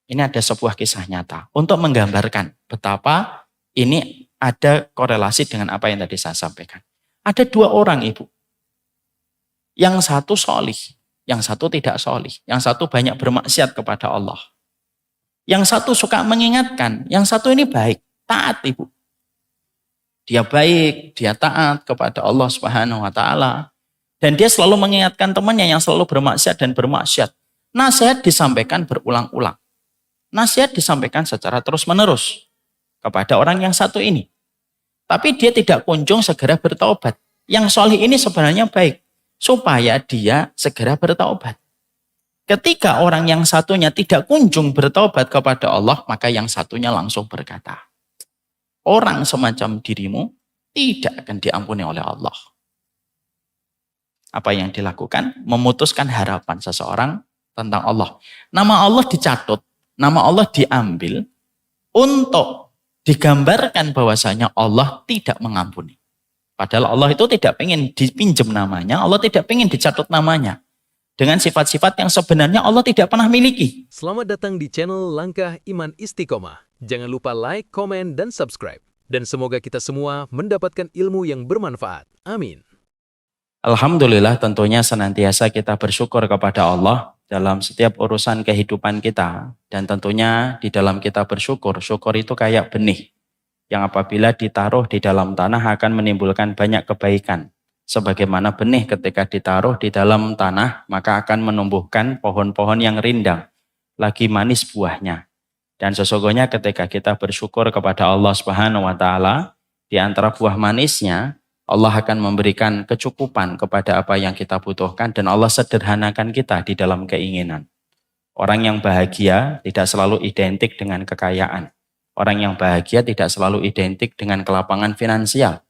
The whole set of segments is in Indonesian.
Ini ada sebuah kisah nyata untuk menggambarkan betapa ini ada korelasi dengan apa yang tadi saya sampaikan. Ada dua orang ibu. Yang satu solih, yang satu tidak solih. Yang satu banyak bermaksiat kepada Allah. Yang satu suka mengingatkan, yang satu ini baik, taat ibu. Dia baik, dia taat kepada Allah Subhanahu wa taala. Dan dia selalu mengingatkan temannya yang selalu bermaksiat dan bermaksiat. Nasihat disampaikan berulang-ulang. Nasihat disampaikan secara terus-menerus kepada orang yang satu ini. Tapi dia tidak kunjung segera bertaubat. Yang solih ini sebenarnya baik, supaya dia segera bertaubat. Ketika orang yang satunya tidak kunjung bertaubat kepada Allah, maka yang satunya langsung berkata, orang semacam dirimu tidak akan diampuni oleh Allah. Apa yang dilakukan? Memutuskan harapan seseorang tentang Allah. Nama Allah dicatut, nama Allah diambil untuk digambarkan bahwasanya Allah tidak mengampuni. Padahal Allah itu tidak pengen dipinjam namanya, Allah tidak pengen dicatut namanya. Dengan sifat-sifat yang sebenarnya Allah tidak pernah miliki. Selamat datang di channel Langkah Iman Istiqomah. Jangan lupa like, komen, dan subscribe. Dan semoga kita semua mendapatkan ilmu yang bermanfaat. Amin. Alhamdulillah tentunya senantiasa kita bersyukur kepada Allah dalam setiap urusan kehidupan kita. Dan tentunya di dalam kita bersyukur, syukur itu kayak benih yang apabila ditaruh di dalam tanah akan menimbulkan banyak kebaikan. Sebagaimana benih ketika ditaruh di dalam tanah, maka akan menumbuhkan pohon-pohon yang rindang, lagi manis buahnya. Dan sesungguhnya ketika kita bersyukur kepada Allah Subhanahu wa taala, di antara buah manisnya, Allah akan memberikan kecukupan kepada apa yang kita butuhkan dan Allah sederhanakan kita di dalam keinginan. Orang yang bahagia tidak selalu identik dengan kekayaan. Orang yang bahagia tidak selalu identik dengan kelapangan finansial.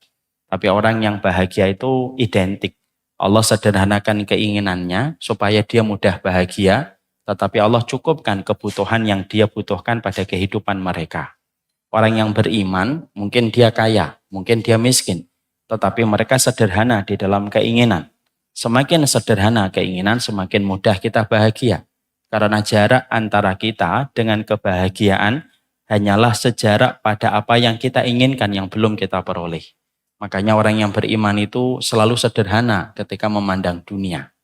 Tapi orang yang bahagia itu identik. Allah sederhanakan keinginannya supaya dia mudah bahagia, tetapi Allah cukupkan kebutuhan yang dia butuhkan pada kehidupan mereka. Orang yang beriman, mungkin dia kaya, mungkin dia miskin, tetapi mereka sederhana di dalam keinginan. Semakin sederhana keinginan, semakin mudah kita bahagia. Karena jarak antara kita dengan kebahagiaan hanyalah sejarak pada apa yang kita inginkan yang belum kita peroleh. Makanya orang yang beriman itu selalu sederhana ketika memandang dunia.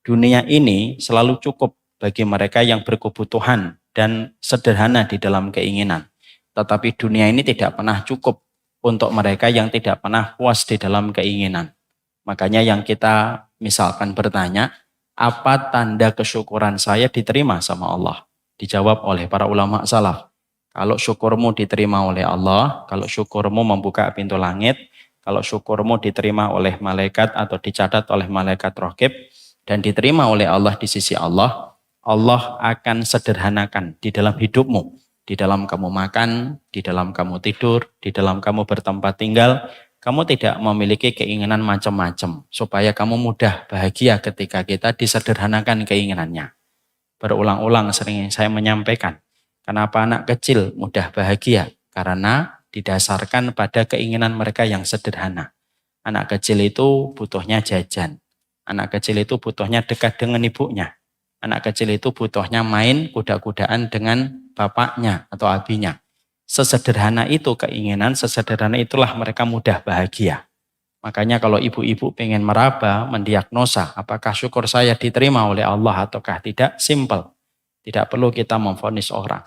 Dunia ini selalu cukup bagi mereka yang berkebutuhan dan sederhana di dalam keinginan. Tetapi dunia ini tidak pernah cukup untuk mereka yang tidak pernah puas di dalam keinginan. Makanya yang kita misalkan bertanya, apa tanda kesyukuran saya diterima sama Allah? Dijawab oleh para ulama salaf. Kalau syukurmu diterima oleh Allah, kalau syukurmu membuka pintu langit, kalau syukurmu diterima oleh malaikat atau dicatat oleh malaikat raqib dan diterima oleh Allah di sisi Allah, Allah akan sederhanakan di dalam hidupmu, di dalam kamu makan, di dalam kamu tidur, di dalam kamu bertempat tinggal. Kamu tidak memiliki keinginan macam-macam supaya kamu mudah bahagia ketika kita disederhanakan keinginannya. Berulang-ulang sering saya menyampaikan, kenapa anak kecil mudah bahagia? Karena didasarkan pada keinginan mereka yang sederhana. Anak kecil itu butuhnya jajan. Anak kecil itu butuhnya dekat dengan ibunya. Anak kecil itu butuhnya main kuda-kudaan dengan bapaknya atau abinya. Sesederhana itu keinginan, sesederhana itulah mereka mudah bahagia. Makanya kalau ibu-ibu pengen meraba, mendiagnosa apakah syukur saya diterima oleh Allah ataukah tidak, simple. Tidak perlu kita memvonis orang.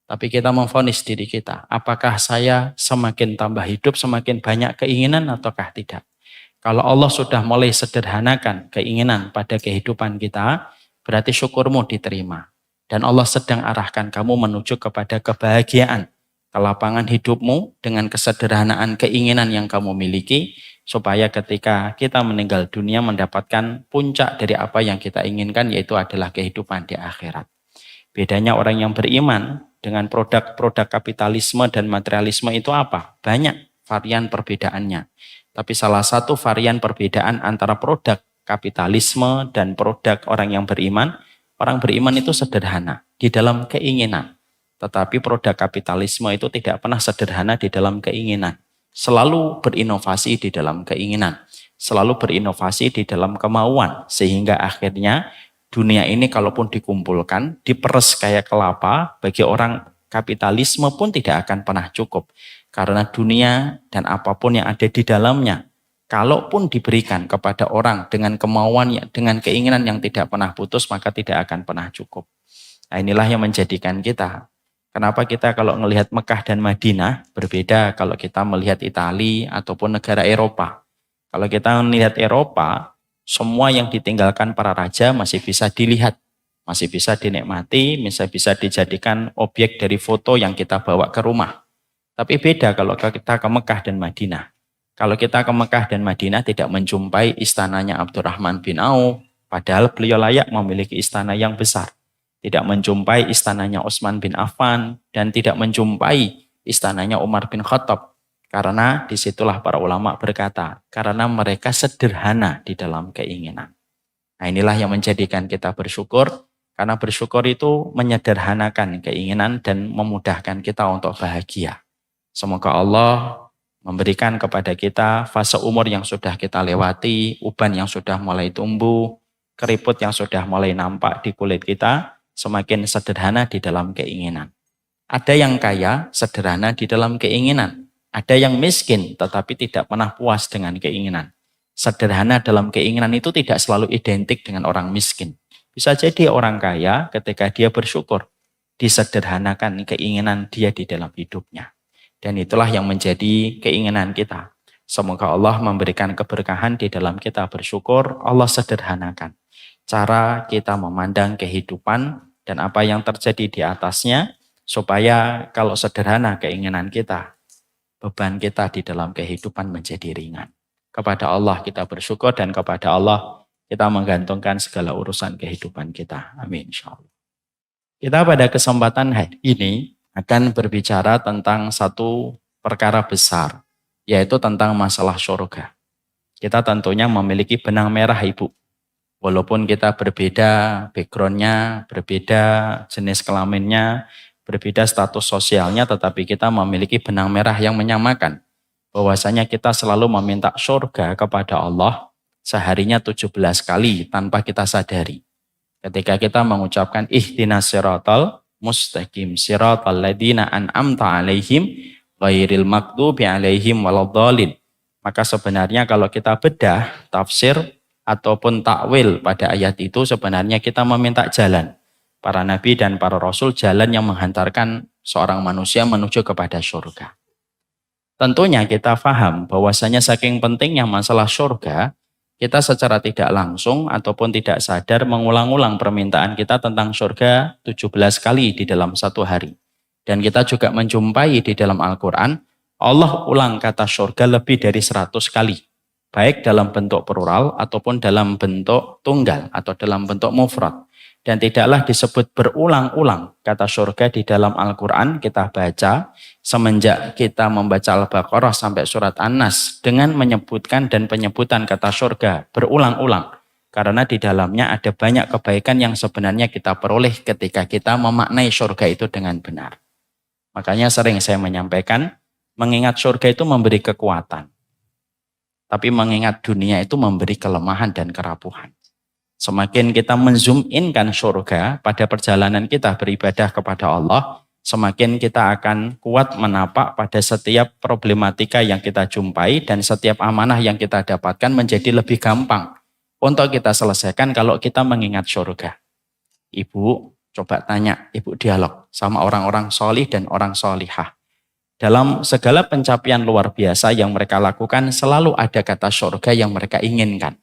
Tapi kita memvonis diri kita, apakah saya semakin tambah hidup, semakin banyak keinginan ataukah tidak. Kalau Allah sudah mulai sederhanakan keinginan pada kehidupan kita, berarti syukurmu diterima. Dan Allah sedang arahkan kamu menuju kepada kebahagiaan, kelapangan hidupmu dengan kesederhanaan keinginan yang kamu miliki, supaya ketika kita meninggal dunia mendapatkan puncak dari apa yang kita inginkan, yaitu adalah kehidupan di akhirat. Bedanya orang yang beriman dengan produk-produk kapitalisme dan materialisme itu apa? Banyak varian perbedaannya. Tapi salah satu varian perbedaan antara produk kapitalisme dan produk orang beriman itu sederhana di dalam keinginan. Tetapi produk kapitalisme itu tidak pernah sederhana di dalam keinginan. Selalu berinovasi di dalam keinginan. Selalu berinovasi di dalam kemauan. Sehingga akhirnya dunia ini kalaupun dikumpulkan, diperes kayak kelapa, bagi orang kapitalisme pun tidak akan pernah cukup. Karena dunia dan apapun yang ada di dalamnya, kalaupun diberikan kepada orang dengan kemauan, dengan keinginan yang tidak pernah putus, maka tidak akan pernah cukup. Nah, inilah yang menjadikan kita. Kenapa kita kalau melihat Mekah dan Madinah berbeda kalau kita melihat Italia ataupun negara Eropa. Kalau kita melihat Eropa, semua yang ditinggalkan para raja masih bisa dilihat, masih bisa dinikmati, bisa dijadikan objek dari foto yang kita bawa ke rumah. Tapi beda kalau kita ke Mekah dan Madinah. Kalau kita ke Mekah dan Madinah tidak menjumpai istananya Abdurrahman bin Auf, padahal beliau layak memiliki istana yang besar. Tidak menjumpai istananya Utsman bin Affan, dan tidak menjumpai istananya Umar bin Khattab. Karena disitulah para ulama berkata, karena mereka sederhana di dalam keinginan. Nah, inilah yang menjadikan kita bersyukur, karena bersyukur itu menyederhanakan keinginan dan memudahkan kita untuk bahagia. Semoga Allah memberikan kepada kita fase umur yang sudah kita lewati, uban yang sudah mulai tumbuh, keriput yang sudah mulai nampak di kulit kita, semakin sederhana di dalam keinginan. Ada yang kaya, sederhana di dalam keinginan. Ada yang miskin, tetapi tidak pernah puas dengan keinginan. Sederhana dalam keinginan itu tidak selalu identik dengan orang miskin. Bisa jadi orang kaya ketika dia bersyukur, disederhanakan keinginan dia di dalam hidupnya. Dan itulah yang menjadi keinginan kita. Semoga Allah memberikan keberkahan di dalam kita bersyukur, Allah sederhanakan cara kita memandang kehidupan dan apa yang terjadi di atasnya, supaya kalau sederhana keinginan kita, beban kita di dalam kehidupan menjadi ringan. Kepada Allah kita bersyukur dan kepada Allah kita menggantungkan segala urusan kehidupan kita. Amin insyaallah. Kita pada kesempatan hari ini akan berbicara tentang satu perkara besar, yaitu tentang masalah surga. Kita tentunya memiliki benang merah, Ibu. Walaupun kita berbeda backgroundnya, berbeda jenis kelaminnya, berbeda status sosialnya, tetapi kita memiliki benang merah yang menyamakan. Bahwasanya kita selalu meminta surga kepada Allah seharinya 17 kali tanpa kita sadari. Ketika kita mengucapkan ihdinas siratal mustaqim siratal ladzina an'amta alaihim ghairil maghdubi alaihim waladdallin. Maka sebenarnya kalau kita bedah tafsir ataupun takwil pada ayat itu, sebenarnya kita meminta jalan. Para nabi dan para rasul, jalan yang menghantarkan seorang manusia menuju kepada surga. Tentunya kita paham bahwasanya saking pentingnya masalah surga, kita secara tidak langsung ataupun tidak sadar mengulang-ulang permintaan kita tentang surga 17 kali di dalam satu hari. Dan kita juga menjumpai di dalam Al-Quran, Allah ulang kata surga lebih dari 100 kali. Baik dalam bentuk plural ataupun dalam bentuk tunggal atau dalam bentuk mufrad. Dan tidaklah disebut berulang-ulang kata surga di dalam Al-Quran kita baca semenjak kita membaca Al-Baqarah sampai surat An-Nas dengan menyebutkan dan penyebutan kata surga berulang-ulang. Karena di dalamnya ada banyak kebaikan yang sebenarnya kita peroleh ketika kita memaknai surga itu dengan benar. Makanya sering saya menyampaikan, mengingat surga itu memberi kekuatan. Tapi mengingat dunia itu memberi kelemahan dan kerapuhan. Semakin kita menzoom in-kan surga pada perjalanan kita beribadah kepada Allah, semakin kita akan kuat menapak pada setiap problematika yang kita jumpai dan setiap amanah yang kita dapatkan menjadi lebih gampang untuk kita selesaikan kalau kita mengingat surga. Ibu, coba tanya, Ibu dialog sama orang-orang solih dan orang solihah. Dalam segala pencapaian luar biasa yang mereka lakukan, selalu ada kata surga yang mereka inginkan.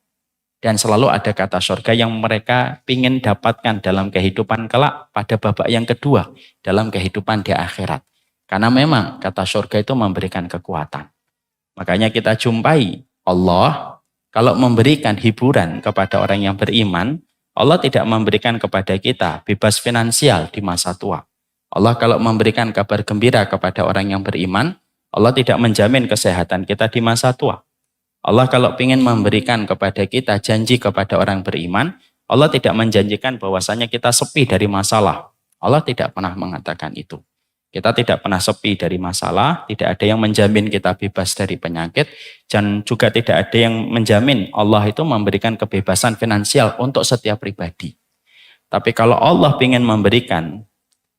Dan selalu ada kata surga yang mereka ingin dapatkan dalam kehidupan kelak pada babak yang kedua, dalam kehidupan di akhirat. Karena memang kata surga itu memberikan kekuatan. Makanya kita jumpai Allah, kalau memberikan hiburan kepada orang yang beriman, Allah tidak memberikan kepada kita bebas finansial di masa tua. Allah kalau memberikan kabar gembira kepada orang yang beriman, Allah tidak menjamin kesehatan kita di masa tua. Allah kalau ingin memberikan kepada kita janji kepada orang beriman, Allah tidak menjanjikan bahwasanya kita sepi dari masalah. Allah tidak pernah mengatakan itu. Kita tidak pernah sepi dari masalah, tidak ada yang menjamin kita bebas dari penyakit, dan juga tidak ada yang menjamin Allah itu memberikan kebebasan finansial untuk setiap pribadi. Tapi kalau Allah ingin memberikan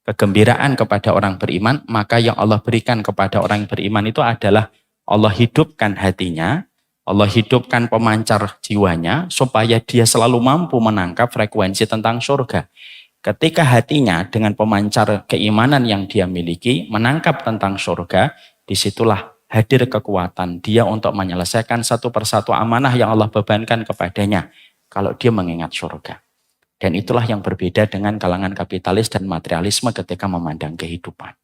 kegembiraan kepada orang beriman, maka yang Allah berikan kepada orang beriman itu adalah Allah hidupkan hatinya, Allah hidupkan pemancar jiwanya supaya dia selalu mampu menangkap frekuensi tentang surga. Ketika hatinya dengan pemancar keimanan yang dia miliki menangkap tentang surga, disitulah hadir kekuatan dia untuk menyelesaikan satu persatu amanah yang Allah bebankan kepadanya kalau dia mengingat surga. Dan itulah yang berbeda dengan kalangan kapitalis dan materialisme ketika memandang kehidupan.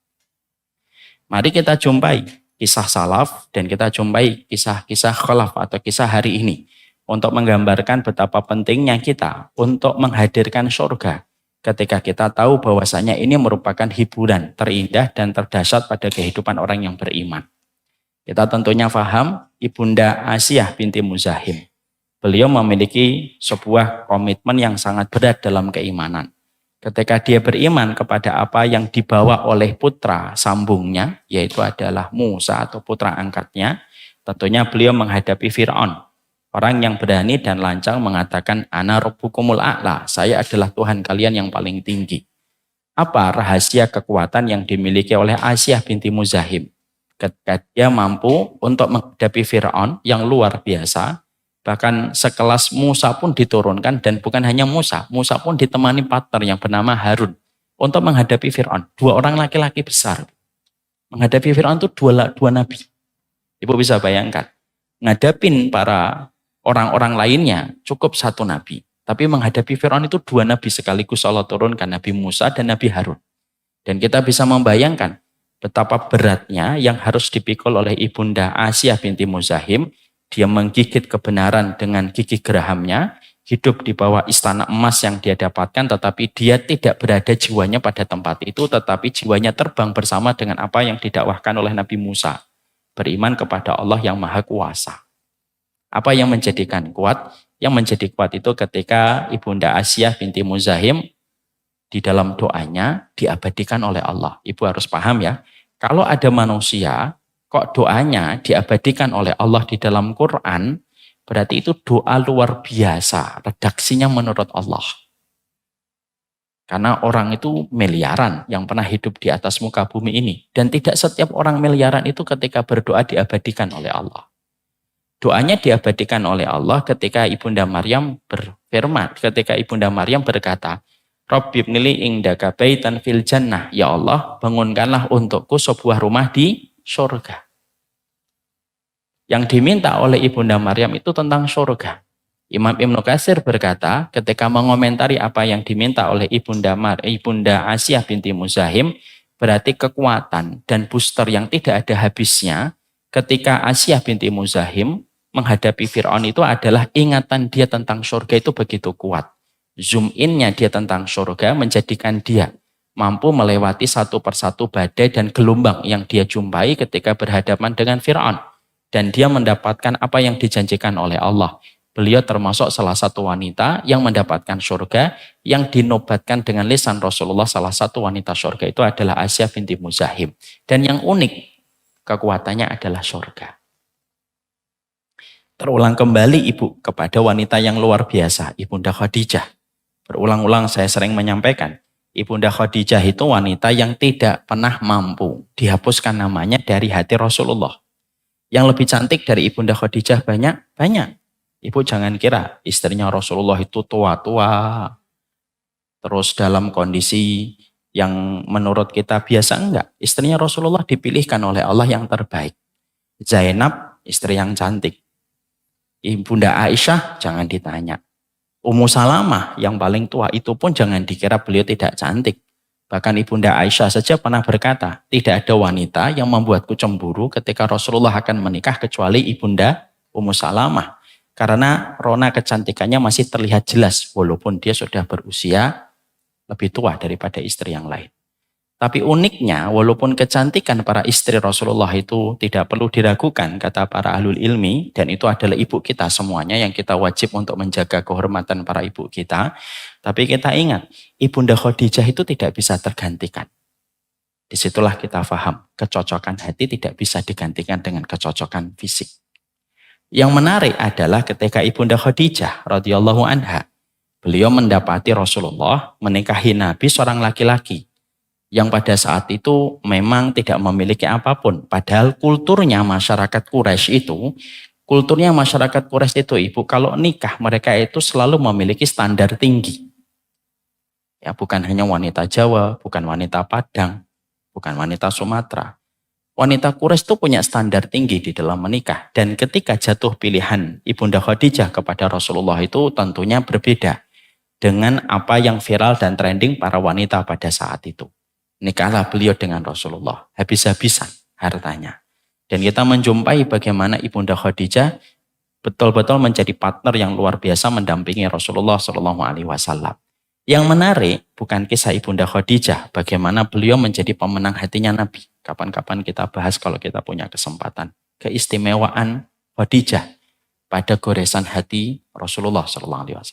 Mari kita jumpai kisah salaf dan kita jumpai kisah-kisah khalaf atau kisah hari ini untuk menggambarkan betapa pentingnya kita untuk menghadirkan surga ketika kita tahu bahwasanya ini merupakan hiburan terindah dan terdahsyat pada kehidupan orang yang beriman. Kita tentunya paham Ibunda Asiyah binti Muzahim. Beliau memiliki sebuah komitmen yang sangat berat dalam keimanan. Ketika dia beriman kepada apa yang dibawa oleh putra sambungnya, yaitu adalah Musa atau putra angkatnya, tentunya beliau menghadapi Fir'aun. Orang yang berani dan lancang mengatakan, Ana Rabbukumul A'la, saya adalah Tuhan kalian yang paling tinggi. Apa rahasia kekuatan yang dimiliki oleh Asiyah binti Muzahim? Ketika dia mampu untuk menghadapi Fir'aun yang luar biasa, bahkan sekelas Musa pun diturunkan dan bukan hanya Musa pun ditemani partner yang bernama Harun untuk menghadapi Fir'aun. 2 orang laki-laki besar. Menghadapi Fir'aun itu dua nabi. Ibu bisa bayangkan, ngadapin para orang-orang lainnya cukup 1 nabi. Tapi menghadapi Fir'aun itu 2 nabi sekaligus Allah turunkan, Nabi Musa dan Nabi Harun. Dan kita bisa membayangkan betapa beratnya yang harus dipikul oleh Ibunda Asiyah binti Muzahim. Dia menggigit kebenaran dengan gigi gerahamnya, hidup di bawah istana emas yang dia dapatkan, tetapi dia tidak berada jiwanya pada tempat itu, tetapi jiwanya terbang bersama dengan apa yang didakwahkan oleh Nabi Musa. Beriman kepada Allah yang Maha Kuasa. Apa yang menjadikan kuat? Yang menjadi kuat itu ketika Ibunda Asiyah binti Muzahim di dalam doanya diabadikan oleh Allah. Ibu harus paham ya, kalau ada manusia kok doanya diabadikan oleh Allah di dalam Quran, berarti itu doa luar biasa, redaksinya menurut Allah. Karena orang itu miliaran yang pernah hidup di atas muka bumi ini. Dan tidak setiap orang miliaran itu ketika berdoa diabadikan oleh Allah. Doanya diabadikan oleh Allah ketika Ibunda Maryam berfirman, ketika Ibunda Maryam berkata, Rabbi ibnili indaka baitan fil jannah, ya Allah, bangunkanlah untukku sebuah rumah di surga. Yang diminta oleh Ibunda Maryam itu tentang surga. Imam Ibnu Katsir berkata ketika mengomentari apa yang diminta oleh Ibunda Asiyah binti Muzahim, berarti kekuatan dan booster yang tidak ada habisnya ketika Asiyah binti Muzahim menghadapi Fir'aun itu adalah ingatan dia tentang surga itu begitu kuat. Zoom in-nya dia tentang surga menjadikan dia mampu melewati satu persatu badai dan gelombang yang dia jumpai ketika berhadapan dengan Fir'aun. Dan dia mendapatkan apa yang dijanjikan oleh Allah. Beliau termasuk salah satu wanita yang mendapatkan surga, yang dinobatkan dengan lisan Rasulullah. Salah satu wanita surga itu adalah Asiyah binti Muzahim. Dan yang unik, kekuatannya adalah surga. Terulang kembali ibu kepada wanita yang luar biasa, Ibunda Khadijah. Berulang-ulang saya sering menyampaikan, Ibunda Khadijah itu wanita yang tidak pernah mampu dihapuskan namanya dari hati Rasulullah. Yang lebih cantik dari Ibunda Khadijah banyak. Ibu jangan kira istrinya Rasulullah itu tua-tua, terus dalam kondisi yang menurut kita biasa, enggak. Istrinya Rasulullah dipilihkan oleh Allah yang terbaik. Zainab, istri yang cantik. Ibunda Aisyah, jangan ditanya. Ummu Salamah yang paling tua itu pun jangan dikira beliau tidak cantik. Bahkan Ibunda Aisyah saja pernah berkata, tidak ada wanita yang membuatku cemburu ketika Rasulullah akan menikah kecuali Ibunda Ummu Salamah. Karena rona kecantikannya masih terlihat jelas walaupun dia sudah berusia lebih tua daripada istri yang lain. Tapi uniknya walaupun kecantikan para istri Rasulullah itu tidak perlu diragukan kata para ahlul ilmi, dan itu adalah ibu kita semuanya yang kita wajib untuk menjaga kehormatan para ibu kita. Tapi kita ingat, Ibunda Khadijah itu tidak bisa tergantikan. Disitulah kita paham, kecocokan hati tidak bisa digantikan dengan kecocokan fisik. Yang menarik adalah ketika Ibunda Khadijah radhiyallahu anha, Beliau mendapati Rasulullah menikahi Nabi seorang laki-laki yang pada saat itu memang tidak memiliki apapun. Padahal kulturnya masyarakat Quraisy itu ibu, kalau nikah mereka itu selalu memiliki standar tinggi. Ya, bukan hanya wanita Jawa, bukan wanita Padang, bukan wanita Sumatera. Wanita Quraisy itu punya standar tinggi di dalam menikah. Dan ketika jatuh pilihan Ibunda Khadijah kepada Rasulullah itu tentunya berbeda dengan apa yang viral dan trending para wanita pada saat itu. Nikahlah beliau dengan Rasulullah, habis-habisan hartanya. Dan kita menjumpai bagaimana Ibunda Khadijah betul-betul menjadi partner yang luar biasa mendampingi Rasulullah SAW. Yang menarik bukan kisah Ibunda Khadijah, bagaimana beliau menjadi pemenang hatinya Nabi. Kapan-kapan kita bahas kalau kita punya kesempatan. Keistimewaan Khadijah pada goresan hati Rasulullah SAW.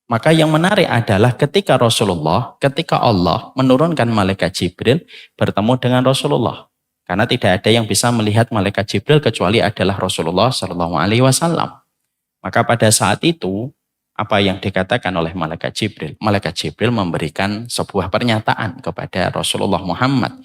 Maka yang menarik adalah ketika Allah menurunkan malaikat Jibril bertemu dengan Rasulullah. Karena tidak ada yang bisa melihat malaikat Jibril kecuali adalah Rasulullah SAW. Maka pada saat itu, apa yang dikatakan oleh malaikat Jibril? Malaikat Jibril memberikan sebuah pernyataan kepada Rasulullah Muhammad.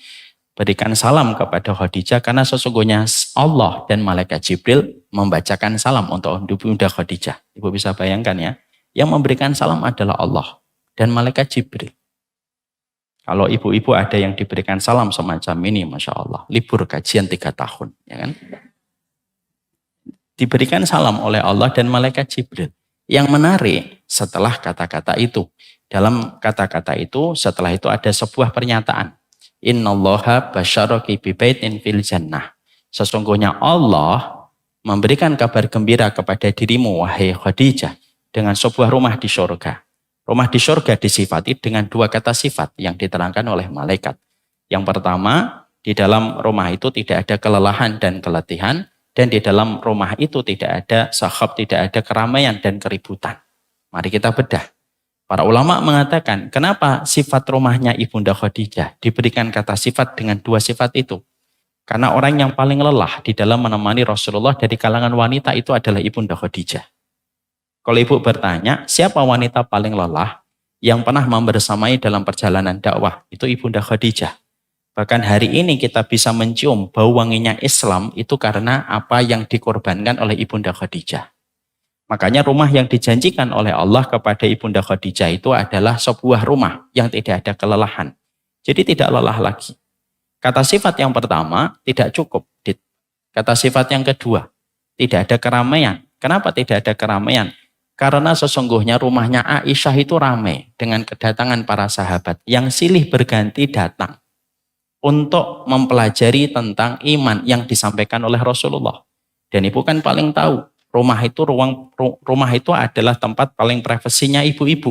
Berikan salam kepada Khadijah karena sesungguhnya Allah dan malaikat Jibril membacakan salam untuk Ibunda Khadijah. Ibu bisa bayangkan ya. Yang memberikan salam adalah Allah dan malaikat Jibril. Kalau ibu-ibu ada yang diberikan salam semacam ini, Masya Allah, libur kajian 3 tahun. Ya kan? Diberikan salam oleh Allah dan malaikat Jibril. Yang menarik setelah kata-kata itu. Dalam kata-kata itu, setelah itu ada sebuah pernyataan. Innallaha basyaraki bibaitin fil jannah. Sesungguhnya Allah memberikan kabar gembira kepada dirimu, wahai Khadijah, dengan sebuah rumah di surga. Rumah di surga disifati dengan 2 kata sifat yang diterangkan oleh malaikat. Yang pertama, di dalam rumah itu tidak ada kelelahan dan keletihan, dan di dalam rumah itu tidak ada sahab, tidak ada keramaian dan keributan. Mari kita bedah. Para ulama mengatakan, kenapa sifat rumahnya Ibunda Khadijah diberikan kata sifat dengan 2 sifat itu? Karena orang yang paling lelah di dalam menemani Rasulullah dari kalangan wanita itu adalah Ibunda Khadijah. Kalau ibu bertanya, siapa wanita paling lelah yang pernah membersamai dalam perjalanan dakwah? Itu Ibunda Khadijah. Bahkan hari ini kita bisa mencium bau wanginya Islam itu karena apa yang dikorbankan oleh Ibunda Khadijah. Makanya rumah yang dijanjikan oleh Allah kepada Ibunda Khadijah itu adalah sebuah rumah yang tidak ada kelelahan. Jadi tidak lelah lagi. Kata sifat yang pertama tidak cukup. Kata sifat yang kedua, tidak ada keramaian. Kenapa tidak ada keramaian? Karena sesungguhnya rumahnya Aisyah itu ramai dengan kedatangan para sahabat yang silih berganti datang untuk mempelajari tentang iman yang disampaikan oleh Rasulullah. Dan ibu kan paling tahu, rumah itu adalah tempat paling privasinya ibu-ibu.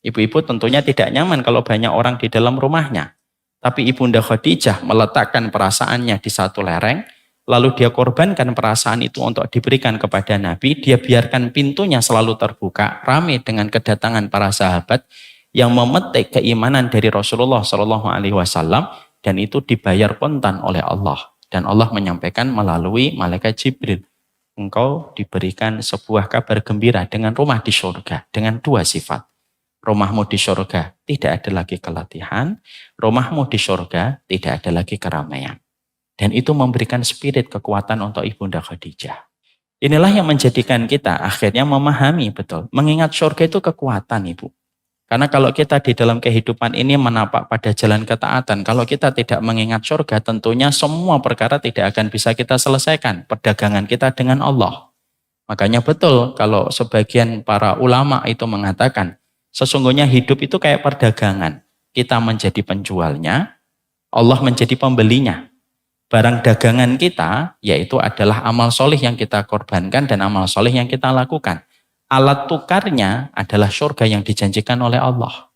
Ibu-ibu tentunya tidak nyaman kalau banyak orang di dalam rumahnya. Tapi Ibunda Khadijah meletakkan perasaannya di satu lereng, lalu dia korbankan perasaan itu untuk diberikan kepada Nabi. Dia biarkan pintunya selalu terbuka, ramai dengan kedatangan para sahabat yang memetik keimanan dari Rasulullah SAW, dan itu dibayar kontan oleh Allah. Dan Allah menyampaikan melalui malaikat Jibril, engkau diberikan sebuah kabar gembira dengan rumah di surga, dengan 2 sifat. Rumahmu di surga tidak ada lagi keletihan, rumahmu di surga tidak ada lagi keramaian. Dan itu memberikan spirit kekuatan untuk Ibunda Khadijah. Inilah yang menjadikan kita akhirnya memahami betul. Mengingat surga itu kekuatan, Ibu. Karena kalau kita di dalam kehidupan ini menapak pada jalan ketaatan, kalau kita tidak mengingat surga, tentunya semua perkara tidak akan bisa kita selesaikan. Perdagangan kita dengan Allah. Makanya betul kalau sebagian para ulama itu mengatakan, sesungguhnya hidup itu kayak perdagangan. Kita menjadi penjualnya, Allah menjadi pembelinya. Barang dagangan kita, yaitu adalah amal soleh yang kita korbankan dan amal soleh yang kita lakukan. Alat tukarnya adalah surga yang dijanjikan oleh Allah.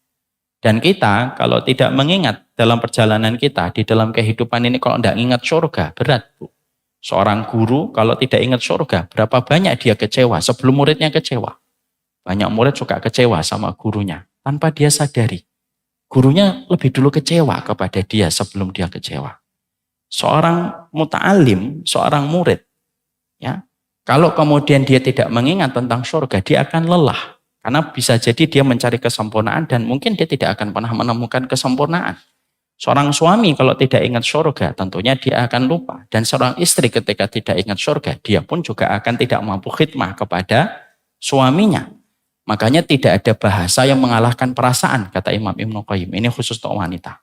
Dan kita kalau tidak mengingat dalam perjalanan kita, di dalam kehidupan ini kalau tidak ingat surga, berat Bu. Seorang guru kalau tidak ingat surga, berapa banyak dia kecewa sebelum muridnya kecewa. Banyak murid suka kecewa sama gurunya, tanpa dia sadari. Gurunya lebih dulu kecewa kepada dia sebelum dia kecewa. Seorang muta'alim, seorang murid, ya, kalau kemudian dia tidak mengingat tentang surga, dia akan lelah. Karena bisa jadi dia mencari kesempurnaan dan mungkin dia tidak akan pernah menemukan kesempurnaan. Seorang suami kalau tidak ingat surga, tentunya dia akan lupa. Dan seorang istri ketika tidak ingat surga, dia pun juga akan tidak mampu khidmah kepada suaminya. Makanya tidak ada bahasa yang mengalahkan perasaan, kata Imam Ibnu Qayyim. Ini khusus untuk wanita.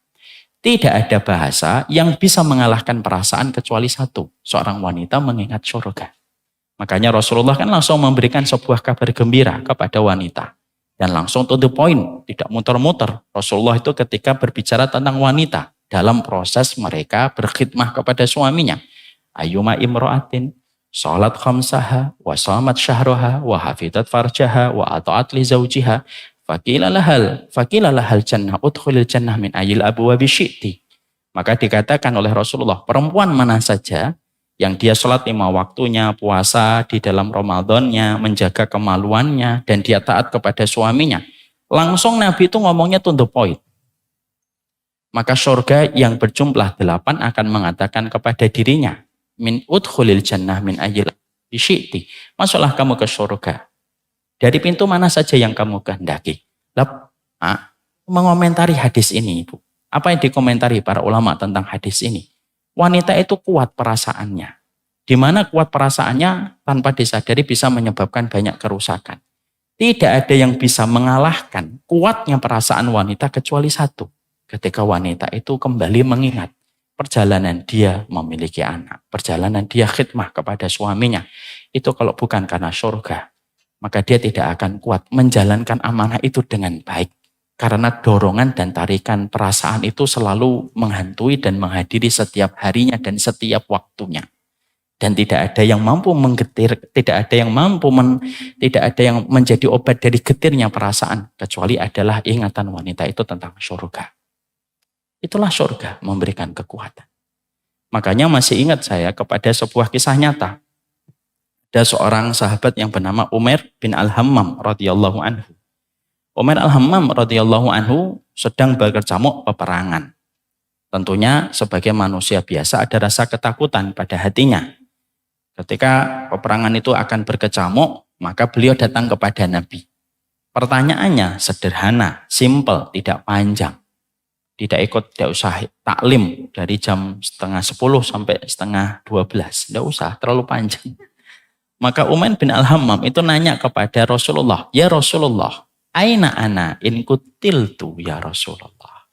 Tidak ada bahasa yang bisa mengalahkan perasaan kecuali satu. Seorang wanita mengingat surga. Makanya Rasulullah kan langsung memberikan sebuah kabar gembira kepada wanita. Dan langsung to the point, tidak muter-muter. Rasulullah itu ketika berbicara tentang wanita dalam proses mereka berkhidmah kepada suaminya. Ayyuma imro'atin sholat khamsaha wa shamat syahroha wa hafidat farjaha wa ata'at li zawjiha faqilalahal jannah udkhulil jannah min ayil abwabi syi'ti. Maka dikatakan oleh Rasulullah, perempuan mana saja yang dia sholat 5 waktunya, puasa di dalam Ramadannya, menjaga kemaluannya, dan dia taat kepada suaminya. Langsung Nabi itu ngomongnya to the point. Maka surga yang berjumlah 8 akan mengatakan kepada dirinya, min udkhulil jannah min ayil bisyiti. Masuklah kamu ke surga. Dari pintu mana saja yang kamu kehendaki. Mengomentari hadis ini, Ibu. Apa yang dikomentari para ulama tentang hadis ini? Wanita itu kuat perasaannya. Di mana kuat perasaannya tanpa disadari bisa menyebabkan banyak kerusakan. Tidak ada yang bisa mengalahkan kuatnya perasaan wanita kecuali satu. Ketika wanita itu kembali mengingat perjalanan dia memiliki anak, perjalanan dia khidmah kepada suaminya. Itu kalau bukan karena surga, maka dia tidak akan kuat menjalankan amanah itu dengan baik. Karena dorongan dan tarikan perasaan itu selalu menghantui dan menghadiri setiap harinya dan setiap waktunya. Dan tidak ada yang mampu menggetir, tidak ada yang menjadi obat dari getirnya perasaan. Kecuali adalah ingatan wanita itu tentang surga. Itulah surga memberikan kekuatan. Makanya masih ingat saya kepada sebuah kisah nyata. Ada seorang sahabat yang bernama Umar bin Al-Hammam radhiyallahu anhu. Umar Al-Hammam radhiyallahu anhu sedang berkecamuk peperangan. Tentunya sebagai manusia biasa ada rasa ketakutan pada hatinya. Ketika peperangan itu akan berkecamuk, maka beliau datang kepada Nabi. Pertanyaannya sederhana, simple, tidak panjang. Tidak usah taklim dari jam 9:30 sampai 11:30. Tidak usah, terlalu panjang. Maka Umar bin Al-Hammam itu nanya kepada Rasulullah, ya Rasulullah, aina ana in kutiltu ya Rasulullah.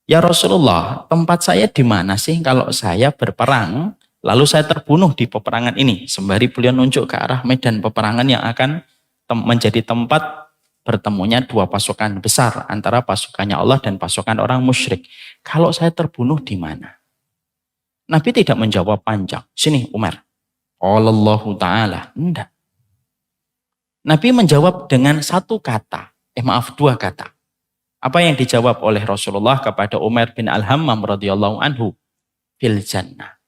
Ya Rasulullah, tempat saya di mana sih kalau saya berperang, lalu saya terbunuh di peperangan ini? Sembari beliau nunjuk ke arah medan peperangan yang akan menjadi tempat bertemunya 2 pasukan besar antara pasukannya Allah dan pasukan orang musyrik. Kalau saya terbunuh di mana? Nabi tidak menjawab panjang. Sini Umar. Allahu Ta'ala. Enggak. Nabi menjawab dengan 1 kata. 2 kata. Apa yang dijawab oleh Rasulullah kepada Umar bin Al-Hammam radhiyallahu anhu? Fil jannah.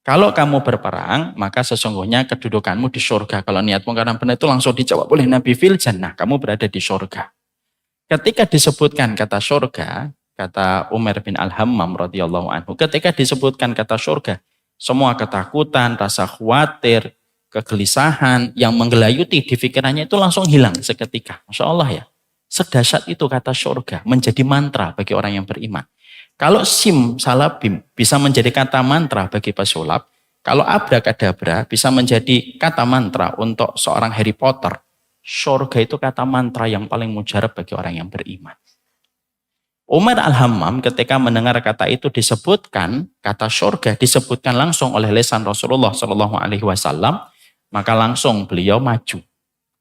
Kalau kamu berperang, maka sesungguhnya kedudukanmu di surga. Kalau niatmu karena benar itu langsung dijawab oleh Nabi fil jannah. Kamu berada di surga. Ketika disebutkan kata surga, kata Umar bin Al-Hammam radhiyallahu anhu, ketika disebutkan kata surga, semua ketakutan, rasa khawatir, kegelisahan yang menggelayuti di pikirannya itu langsung hilang seketika. Masya Allah ya. Sedahsyat itu kata surga menjadi mantra bagi orang yang beriman. Kalau sim salabim bisa menjadi kata mantra bagi pesulap, kalau abrakadabra bisa menjadi kata mantra untuk seorang Harry Potter, surga itu kata mantra yang paling mujarab bagi orang yang beriman. Umar Al-Hammam ketika mendengar kata itu disebutkan, kata surga disebutkan langsung oleh lisan Rasulullah SAW, maka langsung beliau maju.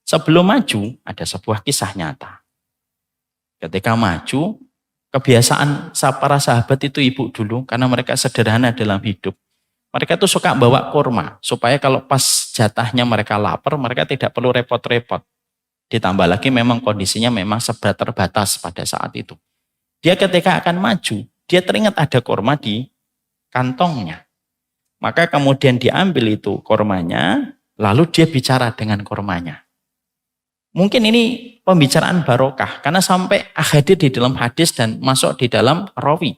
Sebelum maju ada sebuah kisah nyata. Ketika maju, kebiasaan para sahabat itu ibu dulu, karena mereka sederhana dalam hidup. Mereka tuh suka bawa kurma, supaya kalau pas jatahnya mereka lapar, mereka tidak perlu repot-repot. Ditambah lagi memang kondisinya memang terbatas pada saat itu. Dia ketika akan maju, dia teringat ada kurma di kantongnya. Maka kemudian diambil itu kurmanya, lalu dia bicara dengan kurmanya. Mungkin ini pembicaraan barokah karena sampai hadir di dalam hadis dan masuk di dalam rawi.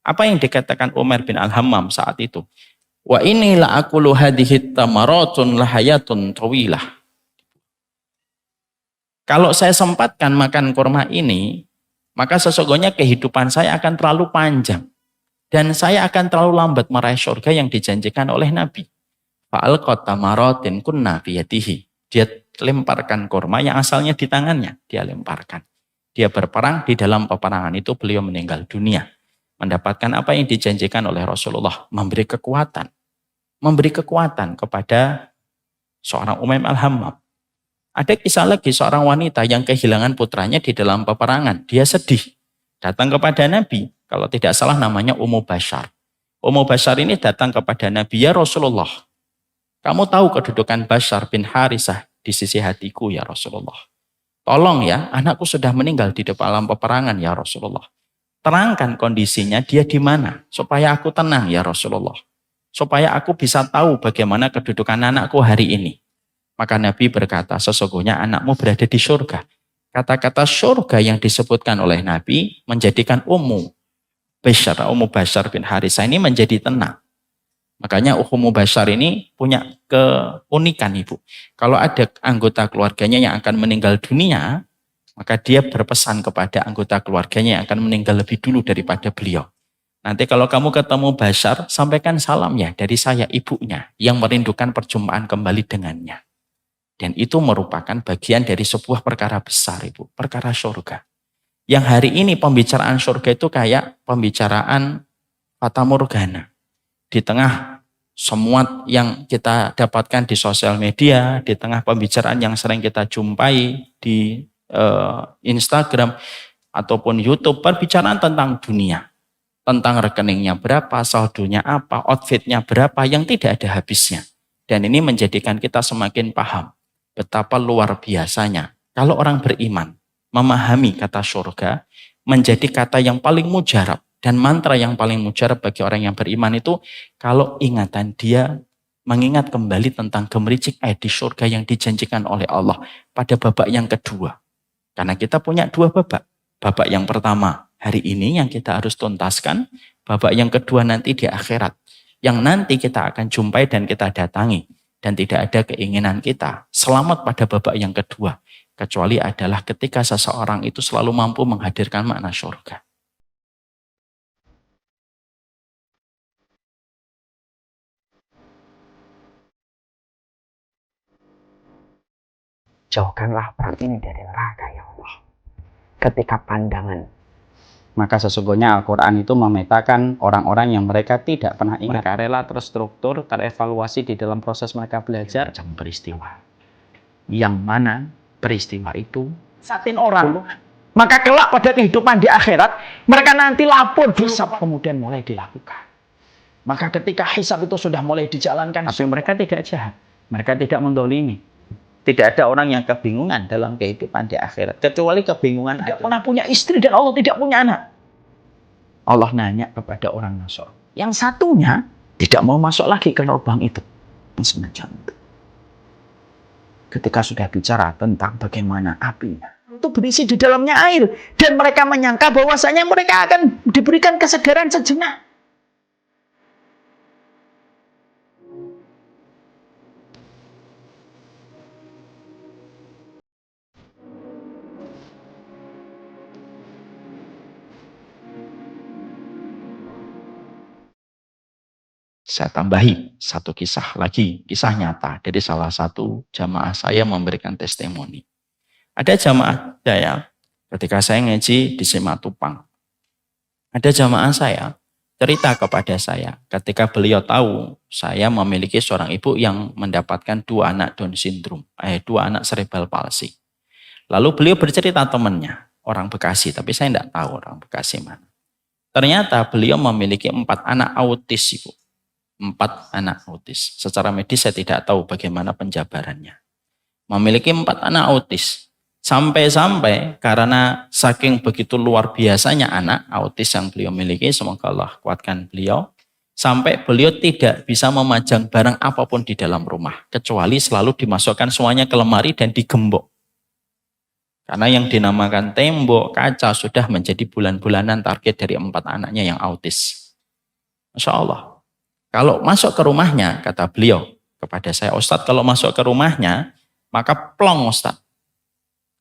Apa yang dikatakan Umar bin Al-Hammam saat itu? Wa inni la aqulu hadhihi tamaratun lahayatun tawilah. Kalau saya sempatkan makan kurma ini, maka sesungguhnya kehidupan saya akan terlalu panjang. Dan saya akan terlalu lambat meraih surga yang dijanjikan oleh Nabi. Fa'alqat tamaratin kunna biyadihi. Dia lemparkan kurma yang asalnya di tangannya. Dia lemparkan. Dia berperang, di dalam peperangan itu beliau meninggal dunia. Mendapatkan apa yang dijanjikan oleh Rasulullah. Memberi kekuatan. Memberi kekuatan kepada seorang Umaym al-Hammam. Ada kisah lagi seorang wanita yang kehilangan putranya di dalam peperangan. Dia sedih. Datang kepada Nabi. Kalau tidak salah namanya Ummu Bashar. Ummu Bashar ini datang kepada Nabi, ya Rasulullah. Kamu tahu kedudukan Bashar bin Harisah di sisi hatiku ya Rasulullah. Tolong ya, anakku sudah meninggal di dalam peperangan ya Rasulullah. Terangkan kondisinya, dia di mana. Supaya aku tenang ya Rasulullah. Supaya aku bisa tahu bagaimana kedudukan anakku hari ini. Maka Nabi berkata, sesungguhnya anakmu berada di surga. Kata-kata surga yang disebutkan oleh Nabi menjadikan Ummu Bashar bin Harisah ini menjadi tenang. Makanya Ummu Bashar ini punya keunikan Ibu. Kalau ada anggota keluarganya yang akan meninggal dunia, maka dia berpesan kepada anggota keluarganya yang akan meninggal lebih dulu daripada beliau. Nanti kalau kamu ketemu Bashar, sampaikan salam ya dari saya ibunya yang merindukan perjumpaan kembali dengannya. Dan itu merupakan bagian dari sebuah perkara besar Ibu, perkara surga. Yang hari ini pembicaraan surga itu kayak pembicaraan fata morgana. Di tengah semua yang kita dapatkan di sosial media, di tengah pembicaraan yang sering kita jumpai di Instagram ataupun YouTube, perbicaraan tentang dunia. Tentang rekeningnya berapa, saldonya apa, outfitnya berapa, yang tidak ada habisnya. Dan ini menjadikan kita semakin paham betapa luar biasanya kalau orang beriman memahami kata surga menjadi kata yang paling mujarab dan mantra yang paling mujarab bagi orang yang beriman itu kalau ingatan dia mengingat kembali tentang gemericik air di surga yang dijanjikan oleh Allah pada babak yang kedua. Karena kita punya dua babak. Babak yang pertama hari ini yang kita harus tuntaskan, babak yang kedua nanti di akhirat yang nanti kita akan jumpai dan kita datangi. Dan tidak ada keinginan kita selamat pada babak yang kedua. Kecuali adalah ketika seseorang itu selalu mampu menghadirkan makna surga. Jauhkanlah perang ini dari neraka ya Allah. Ketika pandangan. Maka sesungguhnya Al-Quran itu memetakan orang-orang yang mereka tidak pernah ingat. Mereka rela terstruktur, terevaluasi di dalam proses mereka belajar. Macam peristiwa. Yang mana peristiwa itu satin orang. Maka kelak pada kehidupan di akhirat, mereka nanti lapor hisab kemudian mulai dilakukan. Maka ketika hisab itu sudah mulai dijalankan, tapi mereka tidak jahat. Mereka tidak mendolimi. Tidak ada orang yang kebingungan dalam kehidupan di akhirat. Kecuali kebingungan tidak pernah punya istri dan Allah tidak punya anak. Allah nanya kepada orang Nasr. Yang satunya tidak mau masuk lagi ke lubang itu. Semacam itu. Ketika sudah bicara tentang bagaimana apinya. Itu berisi di dalamnya air. Dan mereka menyangka bahwasanya mereka akan diberikan kesadaran sejenak. Saya tambahi satu kisah lagi, kisah nyata dari salah satu jamaah saya memberikan testimoni. Ada jamaah saya ketika saya ngaji di Simatupang. Ada jamaah saya cerita kepada saya ketika beliau tahu saya memiliki seorang ibu yang mendapatkan 2 anak Down syndrome, 2 anak cerebral palsy. Lalu beliau bercerita temannya, orang Bekasi, tapi saya tidak tahu orang Bekasi mana. Ternyata beliau memiliki 4 anak autis, Ibu. 4 anak autis. Secara medis saya tidak tahu bagaimana penjabarannya. Memiliki 4 anak autis. Sampai-sampai karena saking begitu luar biasanya anak autis yang beliau miliki, semoga Allah kuatkan beliau, sampai beliau tidak bisa memajang barang apapun di dalam rumah, kecuali selalu dimasukkan semuanya ke lemari dan digembok. Karena yang dinamakan tembok, kaca sudah menjadi bulan-bulanan target dari 4 anaknya yang autis. Masya Allah. Kalau masuk ke rumahnya, kata beliau kepada saya, Ustadz kalau masuk ke rumahnya, maka plong Ustadz.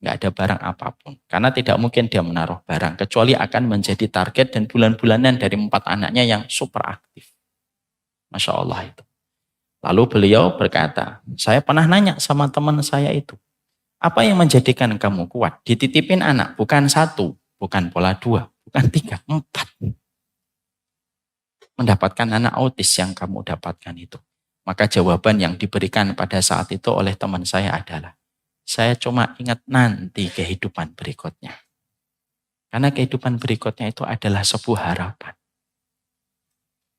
nggak ada barang apapun. Karena tidak mungkin dia menaruh barang, kecuali akan menjadi target dan bulan-bulanan dari 4 anaknya yang super aktif. Masya Allah itu. Lalu beliau berkata, saya pernah nanya sama teman saya itu, apa yang menjadikan kamu kuat? Dititipin anak, bukan 1, bukan pola 2, bukan 3, 4. Mendapatkan anak autis yang kamu dapatkan itu. Maka jawaban yang diberikan pada saat itu oleh teman saya adalah, saya cuma ingat nanti kehidupan berikutnya. Karena kehidupan berikutnya itu adalah sebuah harapan.